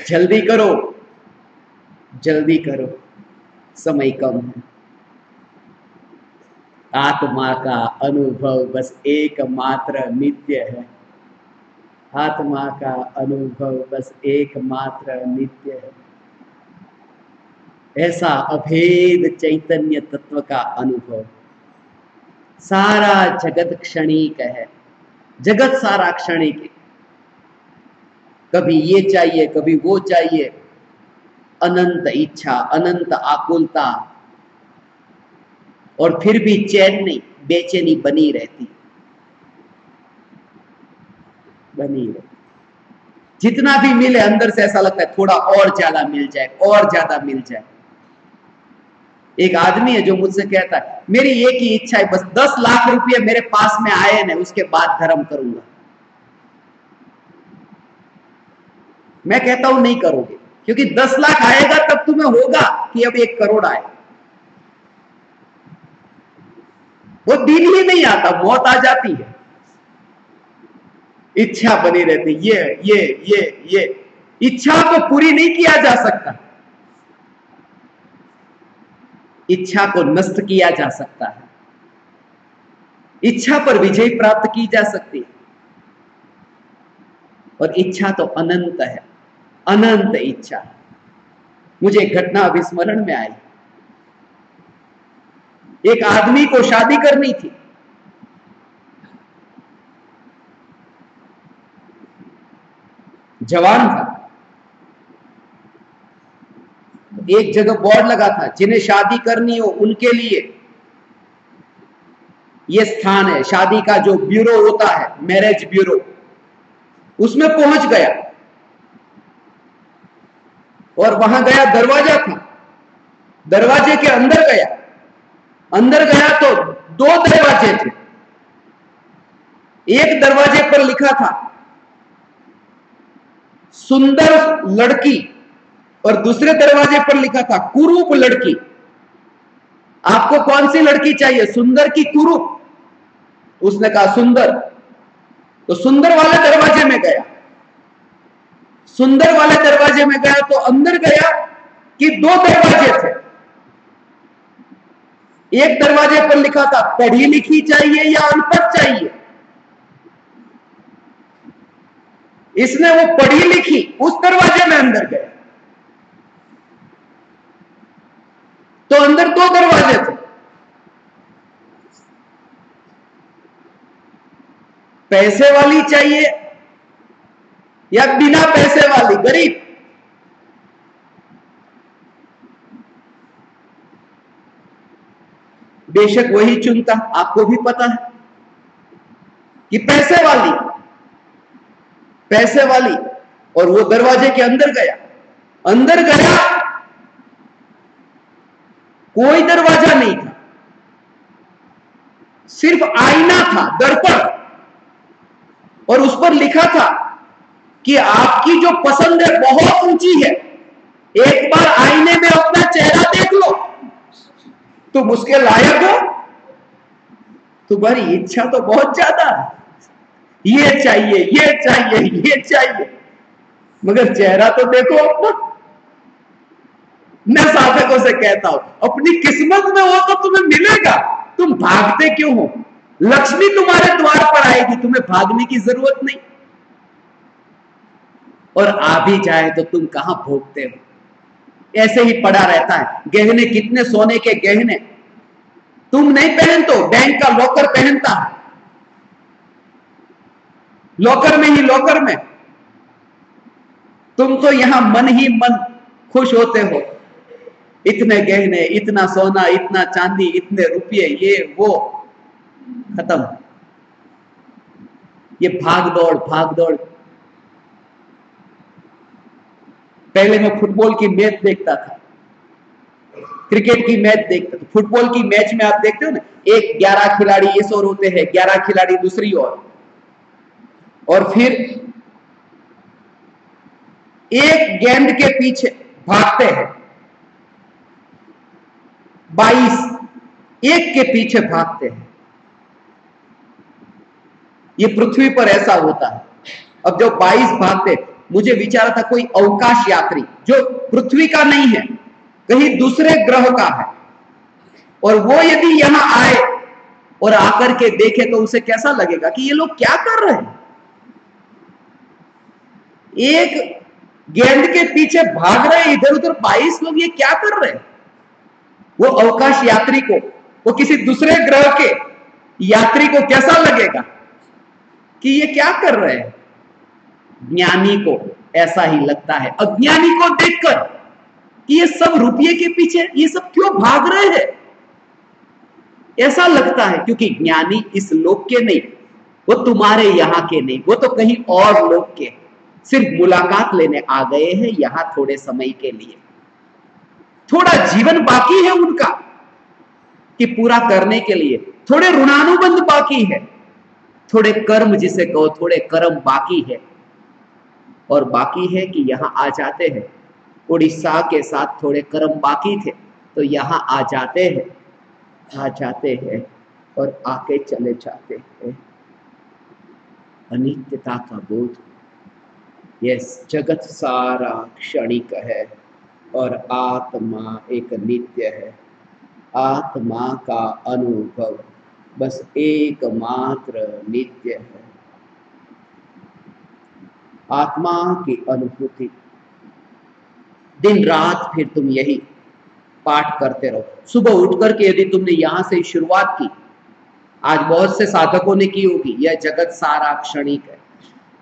जल्दी करो, जल्दी करो, समय कम है। आत्मा का अनुभव बस एकमात्र नित्य है। आत्मा का अनुभव बस एकमात्र नित्य है। ऐसा अभेद चैतन्य तत्व का अनुभव। सारा जगत क्षणिक है, जगत सारा क्षणिक है। कभी ये चाहिए, कभी वो चाहिए, अनंत इच्छा, अनंत आकुलता, और फिर भी चैन नहीं, बेचैनी बनी रहती, बनी रहती। जितना भी मिले अंदर से ऐसा लगता है थोड़ा और ज्यादा मिल जाए, और ज्यादा मिल जाए। एक आदमी है जो मुझसे कहता है, मेरी एक ही इच्छा है, बस 10 लाख रुपये मेरे पास में आए ना, उसके बाद धर्म करूंगा। मैं कहता हूं नहीं करोगे, क्योंकि 10 लाख आएगा तब तुम्हें होगा कि अब 1 करोड़ आए। वो दिन ही नहीं आता, मौत आ जाती है, इच्छा बनी रहती। ये इच्छा को पूरी नहीं किया जा सकता, इच्छा को नष्ट किया जा सकता है, इच्छा पर विजय प्राप्त की जा सकती है। और इच्छा तो अनंत है, अनंत इच्छा। मुझे एक घटना अभी स्मरण में आई। एक आदमी को शादी करनी थी, जवान था। एक जगह बोर्ड लगा था, जिन्हें शादी करनी हो उनके लिए यह स्थान है। शादी का जो ब्यूरो होता है, मैरिज ब्यूरो, उसमें पहुंच गया और वहां गया, दरवाजा था, दरवाजे के अंदर गया। अंदर गया तो 2 दरवाजे थे। एक दरवाजे पर लिखा था सुंदर लड़की, और दूसरे दरवाजे पर लिखा था कुरूप लड़की। आपको कौन सी लड़की चाहिए, सुंदर की कुरूप? उसने कहा सुंदर। तो सुंदर वाले दरवाजे में गया। सुंदर वाले दरवाजे में गया तो अंदर गया कि 2 दरवाजे थे। एक दरवाजे पर लिखा था पढ़ी लिखी चाहिए या अनपढ़ चाहिए। इसने वो पढ़ी लिखी उस दरवाजे में अंदर गया। तो अंदर 2 दरवाजे थे। पैसे वाली चाहिए या बिना पैसे वाली, गरीब? बेशक वही चुनता, आपको भी पता है कि पैसे वाली, पैसे वाली। और वो दरवाजे के अंदर गया। अंदर गया, कोई दरवाजा नहीं था, सिर्फ आईना था, दर्पण, और उस पर लिखा था कि आपकी जो पसंद है बहुत ऊंची है, एक बार आईने में अपना चेहरा देख लो, तुम उसके लायक हो। तुम्हारी इच्छा तो बहुत ज्यादा है, ये चाहिए, ये चाहिए, ये चाहिए, मगर चेहरा तो देखो अपना। मैं साधकों से कहता हूं, अपनी किस्मत में हो तो तुम्हें मिलेगा, तुम भागते क्यों हो? लक्ष्मी तुम्हारे द्वार पर आएगी, तुम्हें भागने की जरूरत नहीं। और आ भी जाए तो तुम कहां भोगते हो? ऐसे ही पड़ा रहता है। गहने, कितने सोने के गहने तुम नहीं पहनते हो, बैंक का लॉकर पहनता है, लॉकर में ही लॉकर में। तुम तो यहां मन ही मन खुश होते हो, इतने गहने, इतना सोना, इतना चांदी, इतने रुपये, ये वो, खत्म। ये भाग दौड़ भाग दौड़। पहले मैं फुटबॉल की मैच देखता था, क्रिकेट की मैच देखता था। फुटबॉल की मैच में आप देखते हो ना, एक 11 खिलाड़ी इस ओर होते हैं, 11 खिलाड़ी दूसरी ओर, और फिर एक गेंद के पीछे भागते हैं, 22 एक के पीछे भागते हैं। ये पृथ्वी पर ऐसा होता है। अब जो 22 भागते, मुझे विचार था कोई अवकाश यात्री जो पृथ्वी का नहीं है, कहीं दूसरे ग्रह का है, और वो यदि यहां आए और आकर के देखे तो उसे कैसा लगेगा कि ये लोग क्या कर रहे हैं। एक गेंद के पीछे भाग रहे हैं इधर उधर 22 लोग, ये क्या कर रहे हैं। वो अवकाश यात्री को, वो किसी दूसरे ग्रह के यात्री को कैसा लगेगा कि ये क्या कर रहे हैं। ज्ञानी को ऐसा ही लगता है, अज्ञानी को देखकर, कि ये सब रुपये के पीछे ये सब क्यों भाग रहे हैं, ऐसा लगता है। क्योंकि ज्ञानी इस लोक के नहीं, वो तुम्हारे यहां के नहीं, वो तो कहीं और लोक के, सिर्फ मुलाकात लेने आ गए हैं यहां थोड़े समय के लिए। थोड़ा जीवन बाकी है उनका कि पूरा करने के लिए, थोड़े ऋणानुबंध बाकी है, थोड़े कर्म जिसे कहो, थोड़े कर्म बाकी है। और बाकी है कि यहां आ जाते हैं। उड़ीसा के साथ थोड़े कर्म बाकी थे, तो यहां आ जाते हैं, आ जाते हैं और आके चले जाते हैं। अनित्यता का बोध। यस, जगत सारा क्षणिक है और आत्मा एक नित्य है। आत्मा का अनुभव बस एकमात्र नित्य है। आत्मा की अनुभूति दिन रात फिर तुम यही पाठ करते रहो। सुबह उठ करके यदि तुमने यहां से शुरुआत की, आज बहुत से साधकों ने की होगी, यह जगत सारा क्षणिक है।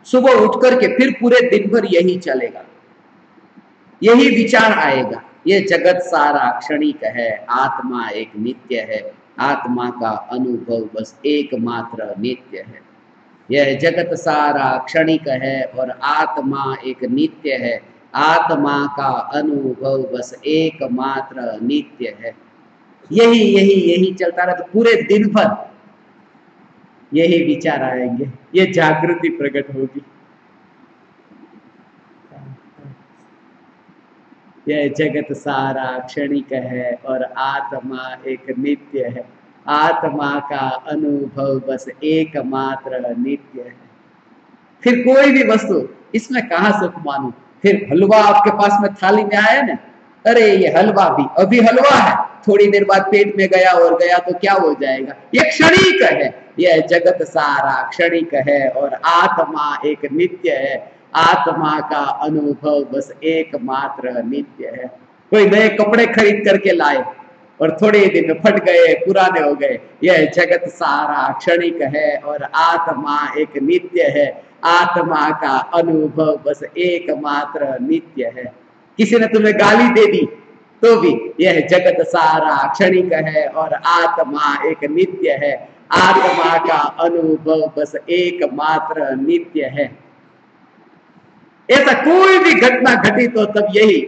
सुबह उठ करके फिर पूरे दिन भर यही चलेगा, यही विचार आएगा, यह जगत सारा क्षणिक है, आत्मा एक नित्य है, आत्मा का अनुभव बस एकमात्र नित्य है। यह जगत सारा क्षणिक है और आत्मा एक नित्य है, आत्मा का अनुभव बस एकमात्र नित्य है। यही यही यही चलता रहा तो पूरे दिन भर यही विचार आएंगे, ये जागृति प्रकट होगी। यह जगत सारा क्षणिक है और आत्मा एक नित्य है, आत्मा का अनुभव बस एकमात्र नित्य है। फिर कोई भी वस्तु इसमें कहां सुख मानू। फिर हलवा आपके पास में थाली में आया ना, अरे ये हलवा भी अभी हलवा है, थोड़ी देर बाद पेट में गया और गया तो क्या हो जाएगा। ये क्षणिक है, यह जगत सारा क्षणिक है और आत्मा एक नित्य है, आत्मा का अनुभव बस एकमात्र नित्य है। कोई नए कपड़े खरीद करके लाए और थोड़े दिन में फट गए, पुराने हो गए, यह जगत सारा क्षणिक है और आत्मा एक नित्य है, आत्मा का अनुभव बस एकमात्र नित्य है। किसी ने तुम्हें गाली दे दी तो भी यह जगत सारा क्षणिक है और आत्मा एक नित्य है, आत्मा का अनुभव बस एकमात्र नित्य है। ऐसा कोई भी घटना घटित हो तब यही,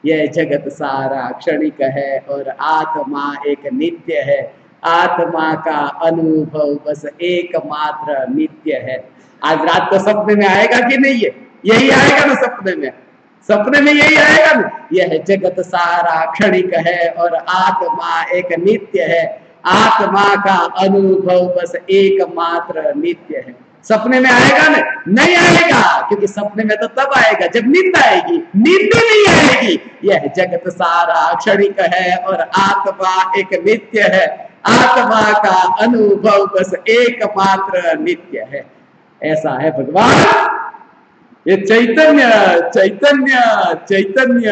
यह जगत सारा क्षणिक है और आत्मा एक नित्य है, आत्मा का अनुभव बस एकमात्र नित्य है। आज रात को सपने में आएगा कि नहीं, ये यही आएगा ना सपने में, सपने में यही आएगा ना, यह जगत सारा क्षणिक है और आत्मा एक नित्य है, आत्मा का अनुभव बस एकमात्र नित्य है। सपने में आएगा ना, नहीं आएगा, क्योंकि सपने में तो तब आएगा जब नींद आएगी, नींद नहीं आएगी। यह जगत सारा क्षणिक है और आत्मा एक नित्य है, आत्मा का अनुभव बस एकमात्र नित्य है। ऐसा है भगवान, ये चैतन्य चैतन्य चैतन्य।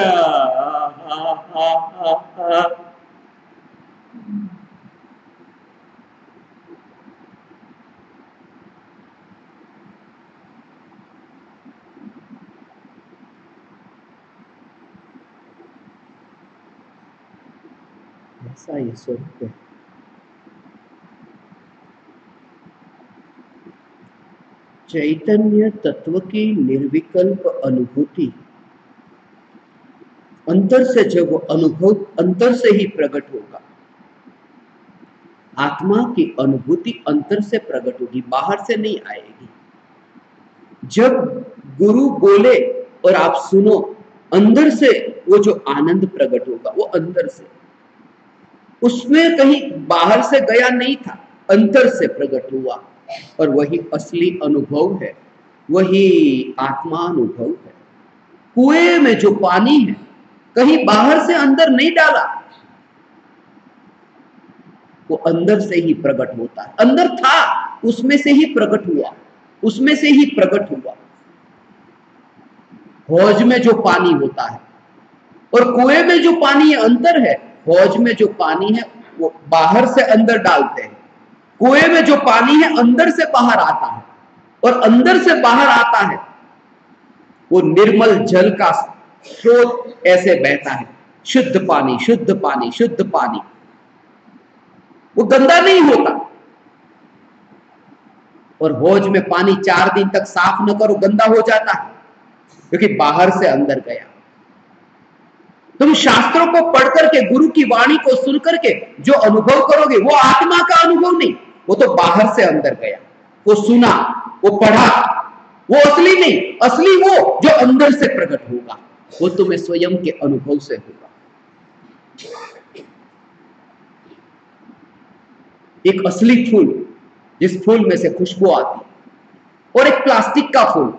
ऐसा ये स्वरूप है। चैतन्य तत्व की निर्विकल्प अनुभूति अंतर से, जब वो अनुभव अंतर से ही प्रकट होगा। आत्मा की अनुभूति अंतर से प्रकट होगी, बाहर से नहीं आएगी। जब गुरु बोले और आप सुनो, अंदर से वो जो आनंद प्रकट होगा वो अंदर से, उसमें कहीं बाहर से गया नहीं था, अंतर से प्रकट हुआ। और वही असली अनुभव है, वही आत्मा अनुभव है। कुएं में जो पानी है कहीं बाहर से अंदर नहीं डाला, वो अंदर से ही प्रकट होता है। अंदर था, उसमें से ही प्रकट हुआ, उसमें से ही प्रकट हुआ। हौज में जो पानी होता है और कुएं में जो पानी है, अंतर है। हौज में जो पानी है वो बाहर से अंदर डालते हैं, कुएं में जो पानी है अंदर से बाहर आता है, और अंदर से बाहर आता है वो निर्मल जल का स्रोत ऐसे बहता है, शुद्ध पानी, शुद्ध पानी, शुद्ध पानी। वो गंदा नहीं होता। और हौज में पानी 4 दिन तक साफ न करो गंदा हो जाता है, क्योंकि बाहर से अंदर गया। तुम शास्त्रों को पढ़ करके, गुरु की वाणी को सुन करके जो अनुभव करोगे वो आत्मा का अनुभव नहीं, वो तो बाहर से अंदर गया। वो सुना, वो पढ़ा, वो असली नहीं। असली वो जो अंदर से प्रकट होगा, वो तुम्हें स्वयं के अनुभव से होगा। एक असली फूल, जिस फूल में से खुशबू आती, और एक प्लास्टिक का फूल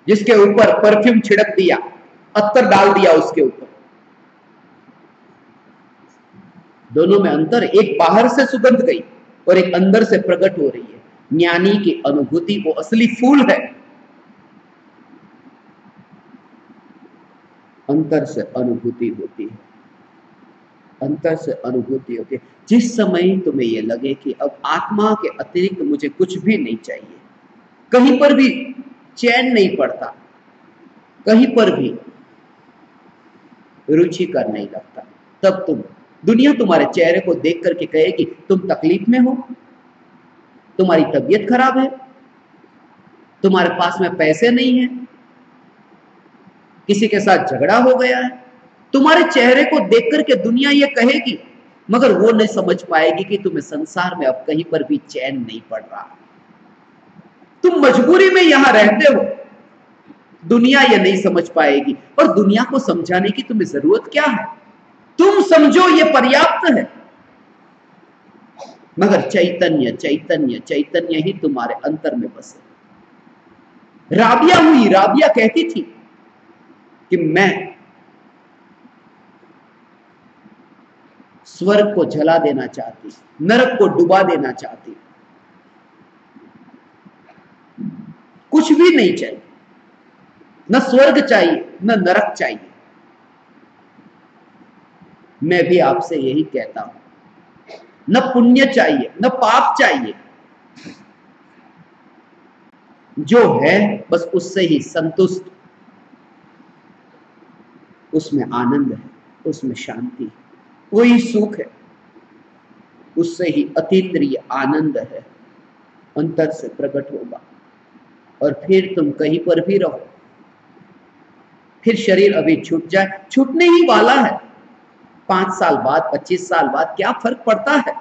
जिसके ऊपर परफ्यूम छिड़क दिया, अत्तर डाल दिया उसके ऊपर। दोनों में अंतर, एक बाहर से सुगंध गई और एक अंदर से प्रकट हो रही है। ज्ञानी की अनुभूति वो असली फूल है, अंतर से अनुभूति होती है, अंतर से अनुभूति होती है। जिस समय तुम्हें यह लगे कि अब आत्मा के अतिरिक्त मुझे कुछ भी नहीं चाहिए, कहीं पर भी चैन नहीं पड़ता, कहीं पर भी रुचि कर नहीं लगता, तब तुम, दुनिया तुम्हारे चेहरे को देख करके कहेगी तुम तकलीफ में हो, तुम्हारी तबीयत खराब है, तुम्हारे पास में पैसे नहीं है, किसी के साथ झगड़ा हो गया है। तुम्हारे चेहरे को देख करके दुनिया ये कहेगी, मगर वो नहीं समझ पाएगी कि तुम्हें संसार में अब कहीं पर भी चैन नहीं पड़ रहा। तुम मजबूरी में यहां रहते हो, दुनिया ये नहीं समझ पाएगी। और दुनिया को समझाने की तुम्हें जरूरत क्या है? तुम समझो ये पर्याप्त है। मगर चैतन्य चैतन्य चैतन्य ही तुम्हारे अंतर में बसे। राबिया हुई, राबिया कहती थी कि मैं स्वर्ग को जला देना चाहती, नरक को डुबा देना चाहती, कुछ भी नहीं चाहिए, न स्वर्ग चाहिए न नरक चाहिए। मैं भी आपसे यही कहता हूं, न पुण्य चाहिए न पाप चाहिए, जो है बस उससे ही संतुष्ट, उसमें आनंद है, उसमें शांति है, वही सुख है, उससे ही अतीन्द्रिय आनंद है, अंतर से प्रकट होगा। और फिर तुम कहीं पर भी रहो, फिर शरीर अभी छूट जाए, छूटने ही वाला है। 5 साल बाद, 25 साल बाद क्या फर्क पड़ता है,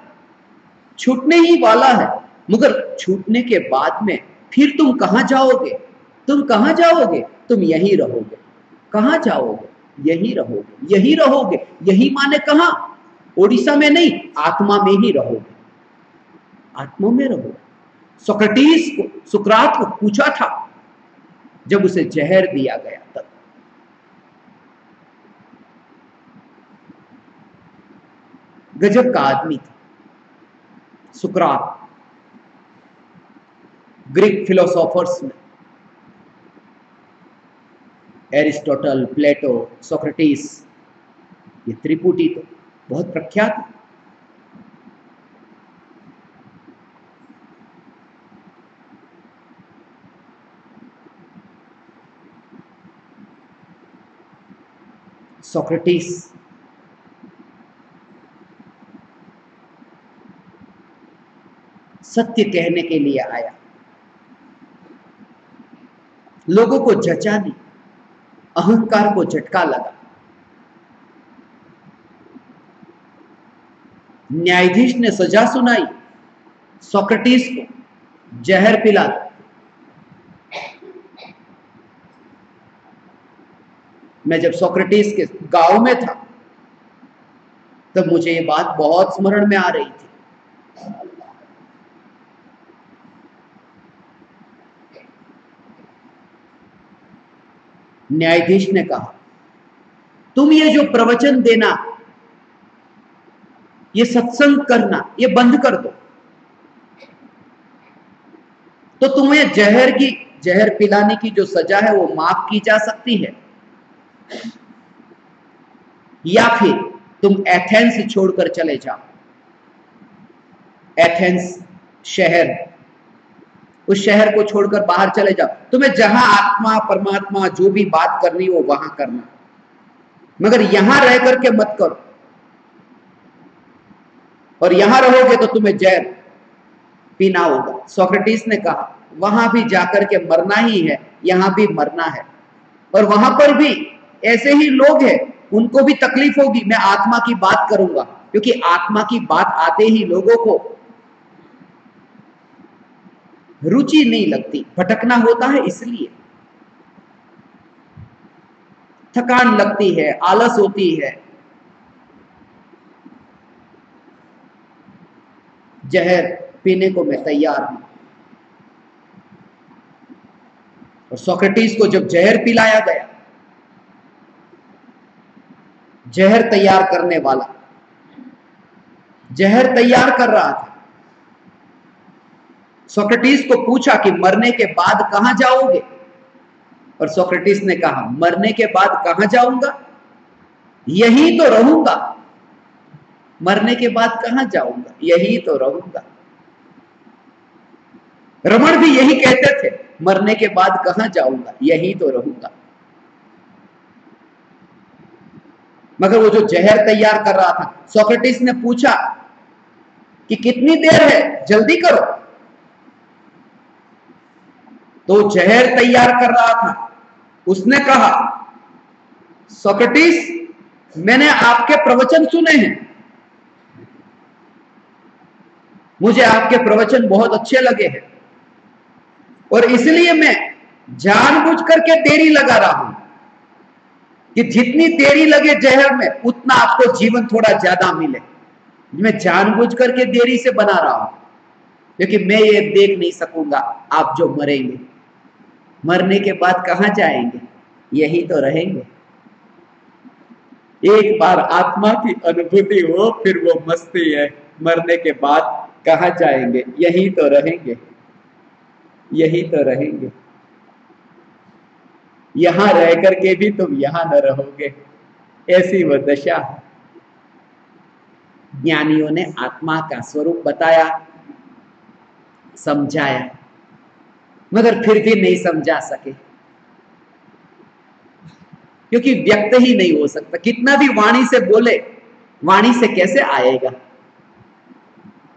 छूटने ही वाला है। मगर छूटने के बाद में फिर तुम कहां जाओगे? तुम कहां जाओगे? तुम यहीं रहोगे। कहां जाओगे? यहीं रहोगे, यहीं रहोगे। यही माने कहां? ओडिशा में नहीं, आत्मा में ही रहोगे, आत्मा में रहोगे। सोक्रेटिस को, सुकरात को पूछा था जब उसे जहर दिया गया तब, गजब का आदमी था सुकरात। ग्रीक फिलोसोफर्स में एरिस्टोटल, प्लेटो, सोक्रेटिस, ये त्रिपुटी तो बहुत प्रख्यात है। सोक्रेटिस सत्य कहने के लिए आया, लोगों को जचा नहीं, अहंकार को झटका लगा। न्यायाधीश ने सजा सुनाई, सोक्रेटिस को जहर पिला दो। मैं जब सोक्रेटिस के गांव में था तब मुझे ये बात बहुत स्मरण में आ रही थी। न्यायाधीश ने कहा, तुम ये जो प्रवचन देना, ये सत्संग करना, ये बंद कर दो, तो तुम्हें जहर पिलाने की जो सजा है वो माफ की जा सकती है, या फिर तुम एथेंस छोड़कर चले जाओ। एथेंस शहर, उस शहर को छोड़कर बाहर चले जाओ। तुम्हें जहां आत्मा परमात्मा जो भी बात करनी हो वहां करना, मगर यहां रह करके मत करो, और यहां रहोगे तो तुम्हें जहर पीना होगा। सोक्रेटिस ने कहा, वहां भी जाकर के मरना ही है, यहां भी मरना है, और वहां पर भी ऐसे ही लोग हैं, उनको भी तकलीफ होगी। मैं आत्मा की बात करूंगा, क्योंकि आत्मा की बात आते ही लोगों को रुचि नहीं लगती, भटकना होता है, इसलिए थकान लगती है, आलस होती है। जहर पीने को मैं तैयार हूं। और सोक्रेटिस को जब जहर पिलाया गया, जहर तैयार करने वाला जहर तैयार कर रहा था, सोक्रेटिस को पूछा कि मरने के बाद कहां जाओगे? और सोक्रेटिस ने कहा, मरने के बाद कहां जाऊंगा, यही तो रहूंगा। मरने के बाद कहां जाऊंगा, यही तो रहूंगा। रमण भी यही कहते थे, मरने के बाद कहां जाऊंगा, यही तो रहूंगा। मगर वो जो जहर तैयार कर रहा था, सोक्रेटिस ने पूछा कि कितनी देर है, जल्दी करो। तो जहर तैयार कर रहा था, उसने कहा, सोक्रेटिस, मैंने आपके प्रवचन सुने हैं, मुझे आपके प्रवचन बहुत अच्छे लगे हैं, और इसलिए मैं जानबूझ करके देरी लगा रहा हूं कि जितनी देरी लगे जहर में, उतना आपको जीवन थोड़ा ज्यादा मिले। मैं जानबूझ करके देरी से बना रहा हूं, क्योंकि मैं ये देख नहीं सकूंगा आप जो मरेंगे, मरने के बाद कहां जाएंगे, यही तो रहेंगे। एक बार आत्मा की अनुभूति हो, फिर वो मस्ती है। मरने के बाद कहां जाएंगे, यही तो रहेंगे, यही तो रहेंगे। यहां रह करके भी तुम यहां न रहोगे, ऐसी वह दशा है। ज्ञानियों ने आत्मा का स्वरूप बताया, समझाया, मगर फिर भी नहीं समझा सके, क्योंकि व्यक्त ही नहीं हो सकता। कितना भी वाणी से बोले, वाणी से कैसे आएगा?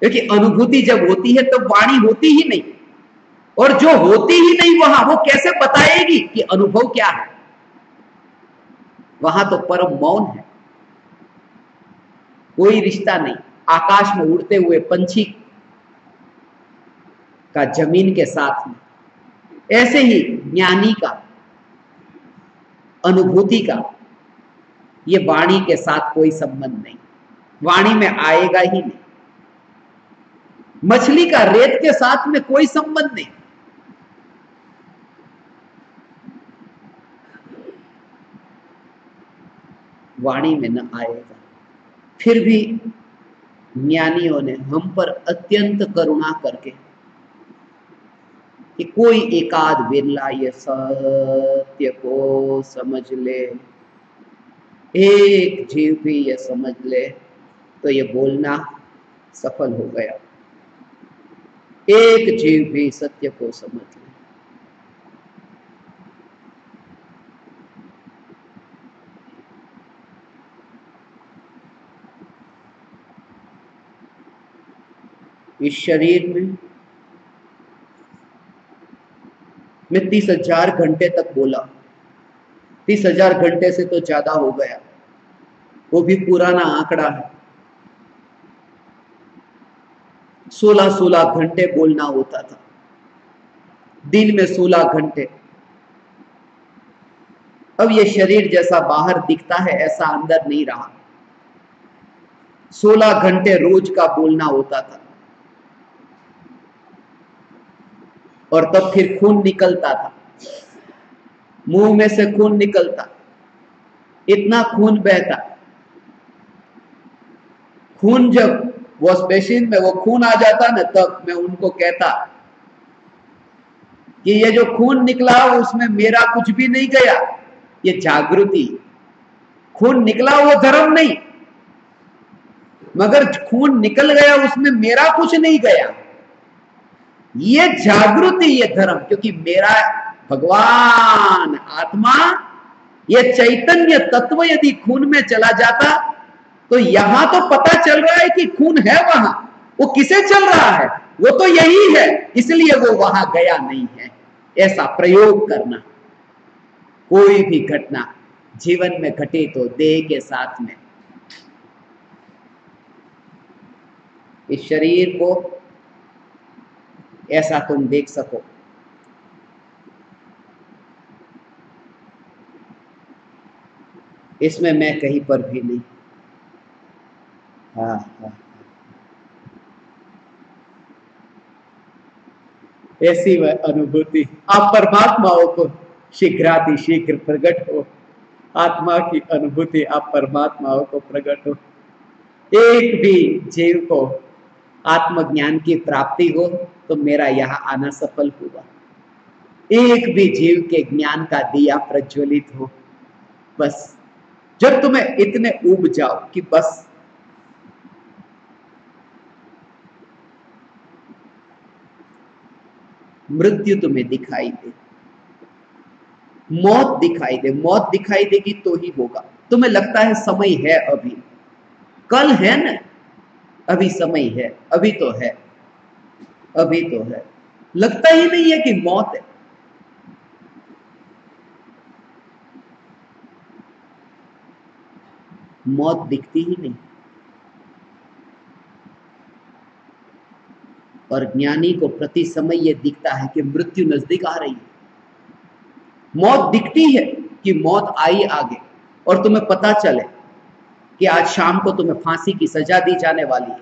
क्योंकि अनुभूति जब होती है तो वाणी होती ही नहीं, और जो होती ही नहीं वहां, वो कैसे बताएगी कि अनुभव क्या है? वहां तो परम मौन है, कोई रिश्ता नहीं। आकाश में उड़ते हुए पंछी का जमीन के साथ में, ऐसे ही ज्ञानी का, अनुभूति का, ये वाणी के साथ कोई संबंध नहीं, वाणी में आएगा ही नहीं। मछली का रेत के साथ में कोई संबंध नहीं। वाणी में न आएगा। फिर भी ज्ञानियों ने हम पर अत्यंत करुणा करके कि कोई एकाध बिरला ये सत्य को समझ ले, एक जीव भी ये समझ ले, तो ये बोलना सफल हो गया। एक जीव भी सत्य को समझ ले। इस शरीर में मैं 30,000 घंटे तक बोला। 30,000 घंटे से तो ज्यादा हो गया, वो भी पुराना आंकड़ा है। 16-16 घंटे बोलना होता था, दिन में 16 घंटे। अब ये शरीर जैसा बाहर दिखता है ऐसा अंदर नहीं रहा। 16 घंटे रोज का बोलना होता था, और तब फिर खून निकलता था, मुंह में से खून निकलता, इतना खून बहता। खून जब वॉश बेसिन में वो खून आ जाता ना, तब मैं उनको कहता कि ये जो खून निकला उसमें मेरा कुछ भी नहीं गया, ये जागृति। खून निकला वो धर्म नहीं, मगर खून निकल गया उसमें मेरा कुछ नहीं गया, ये जागृति, ये धर्म। क्योंकि मेरा भगवान आत्मा, ये चैतन्य तत्व यदि खून में चला जाता तो यहां तो पता चल रहा है कि खून है वहां, वो किसे चल रहा है, वो तो यही है, इसलिए वो वहां गया नहीं है। ऐसा प्रयोग करना। कोई भी घटना जीवन में घटे तो देह के साथ में, इस शरीर को ऐसा तुम देख सको। इसमें मैं कहीं पर भी नहीं। हाँ हाँ, ऐसी वह अनुभूति आप परमात्माओं को शीघ्रातिशीघ्र प्रकट हो। आत्मा की अनुभूति आप परमात्माओं को प्रकट हो। एक भी जीव को आत्मज्ञान की प्राप्ति हो तो मेरा यहाँ आना सफल हुआ। एक भी जीव के ज्ञान का दिया प्रज्वलित हो, बस। जब तुम्हें इतने उब जाओ कि बस मृत्यु तुम्हें दिखाई दे, मौत दिखाई दे, मौत दिखाई देगी तो ही होगा। तुम्हें लगता है समय है, अभी कल है ना, अभी समय है, अभी तो है, अभी तो है। लगता ही नहीं है कि मौत है। मौत दिखती ही नहीं। और ज्ञानी को प्रति समय यह दिखता है कि मृत्यु नजदीक आ रही है। मौत दिखती है कि मौत आई आगे, और तुम्हें पता चले कि आज शाम को तुम्हें फांसी की सजा दी जाने वाली है,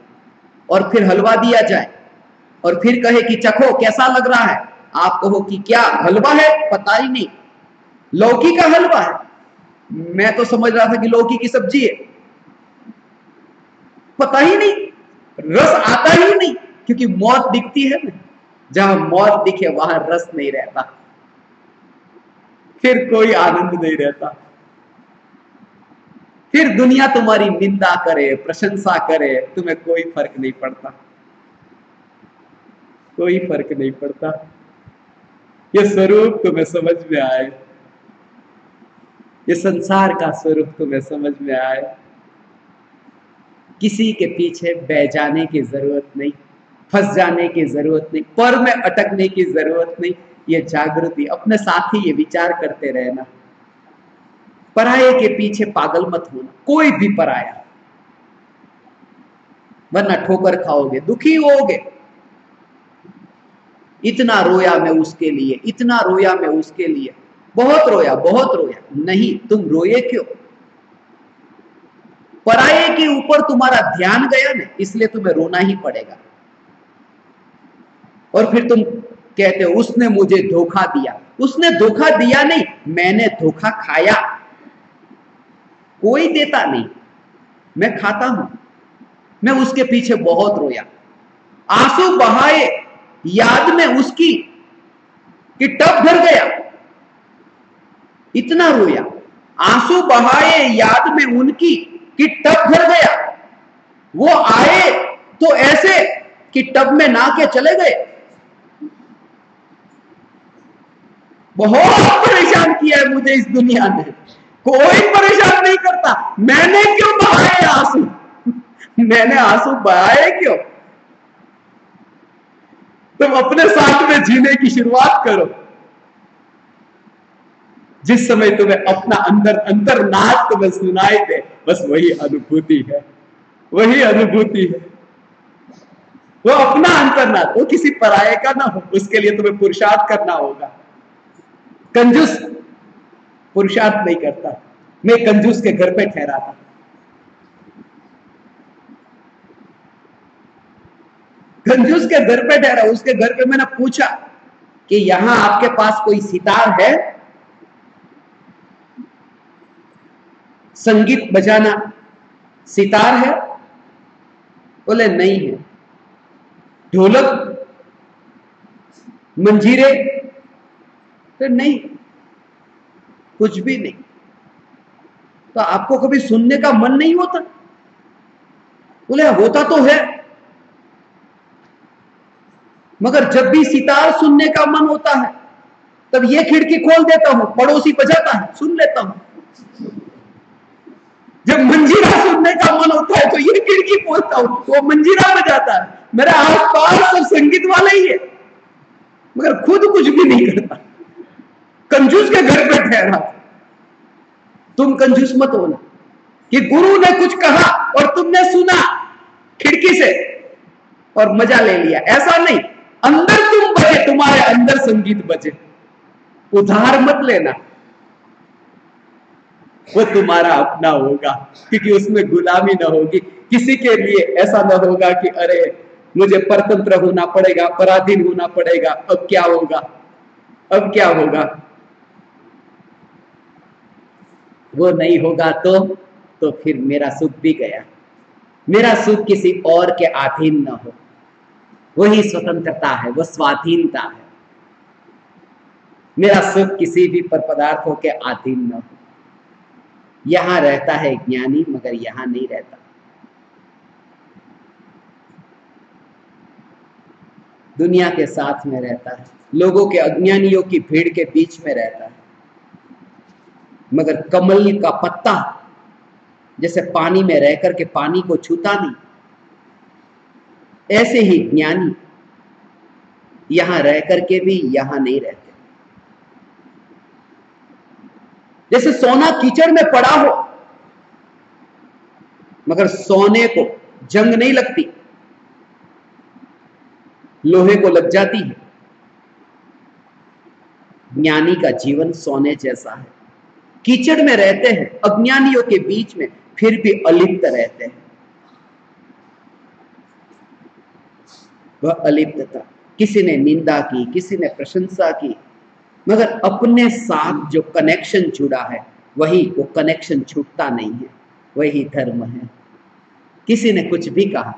और फिर हलवा दिया जाए और फिर कहे कि चखो कैसा लग रहा है। आप कहो कि क्या हलवा है, पता ही नहीं, लौकी का हलवा है, मैं तो समझ रहा था कि लौकी की सब्जी है, पता ही नहीं, रस आता ही नहीं। क्योंकि मौत दिखती है ना, जहां मौत दिखे वहां रस नहीं रहता, फिर कोई आनंद नहीं रहता। फिर दुनिया तुम्हारी निंदा करे, प्रशंसा करे, तुम्हें कोई फर्क नहीं पड़ता, कोई फर्क नहीं पड़ता। ये स्वरूप तुम्हें समझ में आए, ये संसार का स्वरूप तुम्हें समझ में आए, किसी के पीछे बह जाने की जरूरत नहीं, फंस जाने की जरूरत नहीं, पर में अटकने की जरूरत नहीं। ये जागृति अपने साथ ही ये विचार करते रहना, पराये के पीछे पागल मत होना, कोई भी पराया, वरना ठोकर खाओगे, दुखी होगे। इतना रोया मैं उसके लिए, इतना रोया मैं उसके लिए, बहुत रोया, बहुत रोया। नहीं, तुम रोए क्यों? पराये के ऊपर तुम्हारा ध्यान गया ना, इसलिए तुम्हें रोना ही पड़ेगा। और फिर तुम कहते हो उसने मुझे धोखा दिया। उसने धोखा दिया नहीं, मैंने धोखा खाया। कोई देता नहीं, मैं खाता हूं। मैं उसके पीछे बहुत रोया, आंसू बहाए याद में उसकी कि टब भर गया, इतना रोया। आंसू बहाए याद में उनकी कि टब भर गया। वो आए तो ऐसे कि टब में ना के चले गए। बहुत परेशान किया है मुझे इस दुनिया ने, कोई परेशान नहीं करता। मैंने क्यों बहाए आंसू? मैंने आंसू बहाए क्यों? तुम अपने साथ में जीने की शुरुआत करो। जिस समय तुम्हें अपना अंदर अंतर्नाद तुम्हें सुनाई दे, बस वही अनुभूति है, वही अनुभूति है। वो अपना अंतर्नाद, वो किसी पराये का ना हो, उसके लिए तुम्हें पुरुषार्थ करना होगा। कंजूस पुरुषार्थ नहीं करता। मैं कंजूस के घर पे ठहरा था, कंजूस के घर पे ठहरा, उसके घर पे मैंने पूछा कि यहां आपके पास कोई सितार है, संगीत बजाना सितार है? बोले नहीं है। ढोलक मंजीरे? तो नहीं, कुछ भी नहीं। तो आपको कभी सुनने का मन नहीं होता? बोले होता तो है, मगर जब भी सितार सुनने का मन होता है तब ये खिड़की खोल देता हूं, पड़ोसी बजाता है, सुन लेता हूं। जब मंजीरा सुनने का मन होता है तो ये खिड़की खोलता हूं, वो मंजीरा बजाता है। मेरे आसपास सब संगीत वाला ही है, मगर खुद कुछ भी नहीं करता। कंजूस के घर पे ठहरा। तुम कंजूस मत होना कि गुरु ने कुछ कहा और तुमने सुना खिड़की से और मजा ले लिया, ऐसा नहीं। अंदर तुम बजे, तुम्हारे अंदर संगीत बजे, उधार मत लेना, वो तुम्हारा अपना होगा, क्योंकि उसमें गुलामी ना होगी। किसी के लिए ऐसा ना होगा कि अरे मुझे परतंत्र होना पड़ेगा, पराधीन होना पड़ेगा, अब क्या होगा, अब क्या होगा। वो नहीं होगा तो फिर मेरा सुख भी गया। मेरा सुख किसी और के अधीन न हो, वही स्वतंत्रता है, वो स्वाधीनता है। मेरा सुख किसी भी पर पदार्थों के अधीन न हो। यहां रहता है ज्ञानी, मगर यहां नहीं रहता। दुनिया के साथ में रहता है, लोगों के, अज्ञानियों की भीड़ के बीच में रहता है, मगर कमल का पत्ता जैसे पानी में रह करके पानी को छूता नहीं, ऐसे ही ज्ञानी यहां रह करके भी यहां नहीं रहते। जैसे सोना कीचड़ में पड़ा हो, मगर सोने को जंग नहीं लगती, लोहे को लग जाती है। ज्ञानी का जीवन सोने जैसा है। कीचड़ में रहते हैं, अज्ञानियों के बीच में, फिर भी अलिप्त रहते हैं। वह अलिप्तता, किसी ने निंदा की, किसी ने प्रशंसा की, मगर अपने साथ जो कनेक्शन जुड़ा है वही, वो कनेक्शन छूटता नहीं है, वही धर्म है। किसी ने कुछ भी कहा,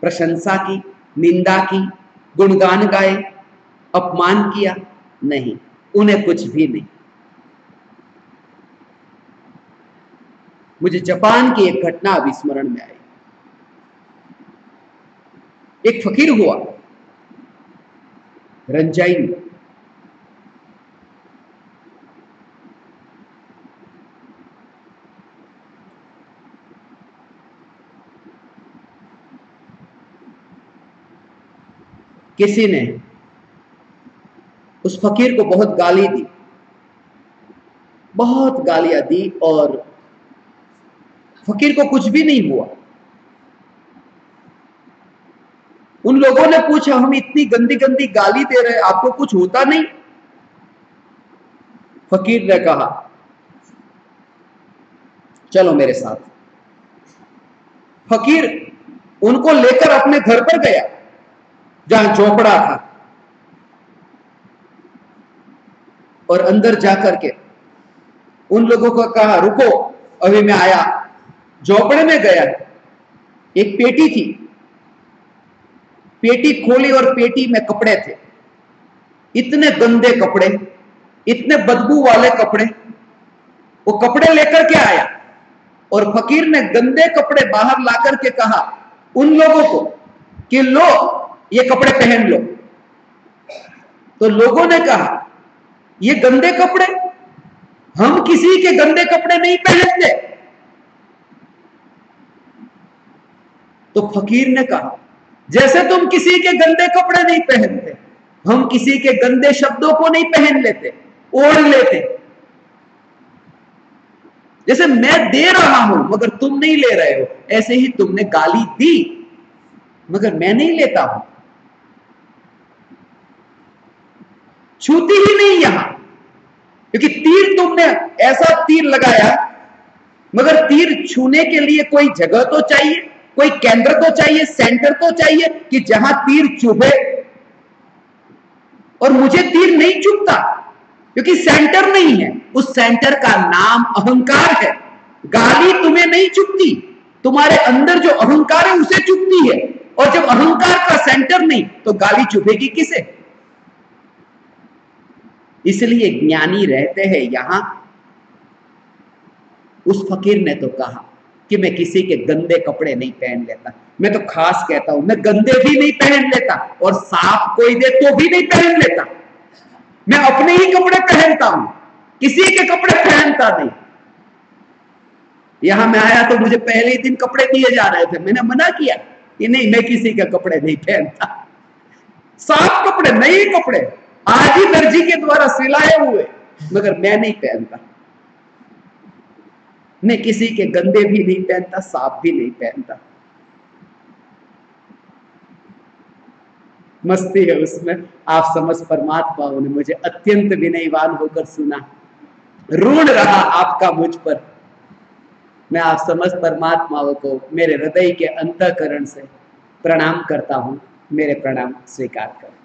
प्रशंसा की, निंदा की, गुणगान गाए, अपमान किया, नहीं, उन्हें कुछ भी नहीं। मुझे जापान की एक घटना अभी स्मरण में आई। एक फकीर हुआ रंजाई में, किसी ने उस फकीर को बहुत गाली दी, बहुत गालियां दी, और फकीर को कुछ भी नहीं हुआ। उन लोगों ने पूछा, हम इतनी गंदी गंदी गाली दे रहे, आपको कुछ होता नहीं? फकीर ने कहा, चलो मेरे साथ। फकीर उनको लेकर अपने घर पर गया, जहां झोपड़ा था, और अंदर जाकर के उन लोगों को कहा, रुको अभी मैं आया। झोपड़े में गया, एक पेटी थी, पेटी खोली और पेटी में कपड़े थे, इतने गंदे कपड़े, इतने बदबू वाले कपड़े। वो कपड़े लेकर के आया और फकीर ने गंदे कपड़े बाहर लाकर के कहा उन लोगों को कि लो ये कपड़े पहन लो। तो लोगों ने कहा, ये गंदे कपड़े, हम किसी के गंदे कपड़े नहीं पहनते। तो फकीर ने कहा, जैसे तुम किसी के गंदे कपड़े नहीं पहनते, हम किसी के गंदे शब्दों को नहीं पहन लेते, ओढ़ लेते, जैसे मैं दे रहा हूं मगर तुम नहीं ले रहे हो, ऐसे ही तुमने गाली दी मगर मैं नहीं लेता हूं। छूती ही नहीं यहां, क्योंकि तीर तुमने ऐसा तीर लगाया, मगर तीर छूने के लिए कोई जगह तो चाहिए, कोई केंद्र तो चाहिए, सेंटर तो चाहिए कि जहां तीर चुभे। और मुझे तीर नहीं चुभता क्योंकि सेंटर नहीं है। उस सेंटर का नाम अहंकार है। गाली तुम्हें नहीं चुभती, तुम्हारे अंदर जो अहंकार है उसे चुभती है। और जब अहंकार का सेंटर नहीं तो गाली चुभेगी किसे? इसलिए ज्ञानी रहते हैं यहां। उस फकीर ने तो कहा कि मैं किसी के गंदे कपड़े नहीं पहन लेता। मैं तो खास कहता हूं, मैं गंदे भी नहीं पहन लेता और साफ कोई दे तो भी नहीं पहन लेता। मैं अपने ही कपड़े पहनता हूं, किसी के कपड़े पहनता नहीं। यहां मैं आया तो मुझे पहले ही दिन कपड़े दिए जा रहे थे, मैंने मना किया कि नहीं, मैं किसी के कपड़े नहीं पहनता। साफ कपड़े, नए कपड़े, आज ही दर्जी के द्वारा सिलाए हुए, मगर मैं नहीं पहनता। मैं किसी के गंदे भी नहीं पहनता, साफ भी नहीं पहनता। मस्ती है उसमें। आप समझ परमात्माओं ने मुझे अत्यंत विनयवान होकर सुना। ऋण रहा आपका मुझ पर। मैं आप समझ परमात्माओं को मेरे हृदय के अंतःकरण से प्रणाम करता हूं। मेरे प्रणाम स्वीकार करें।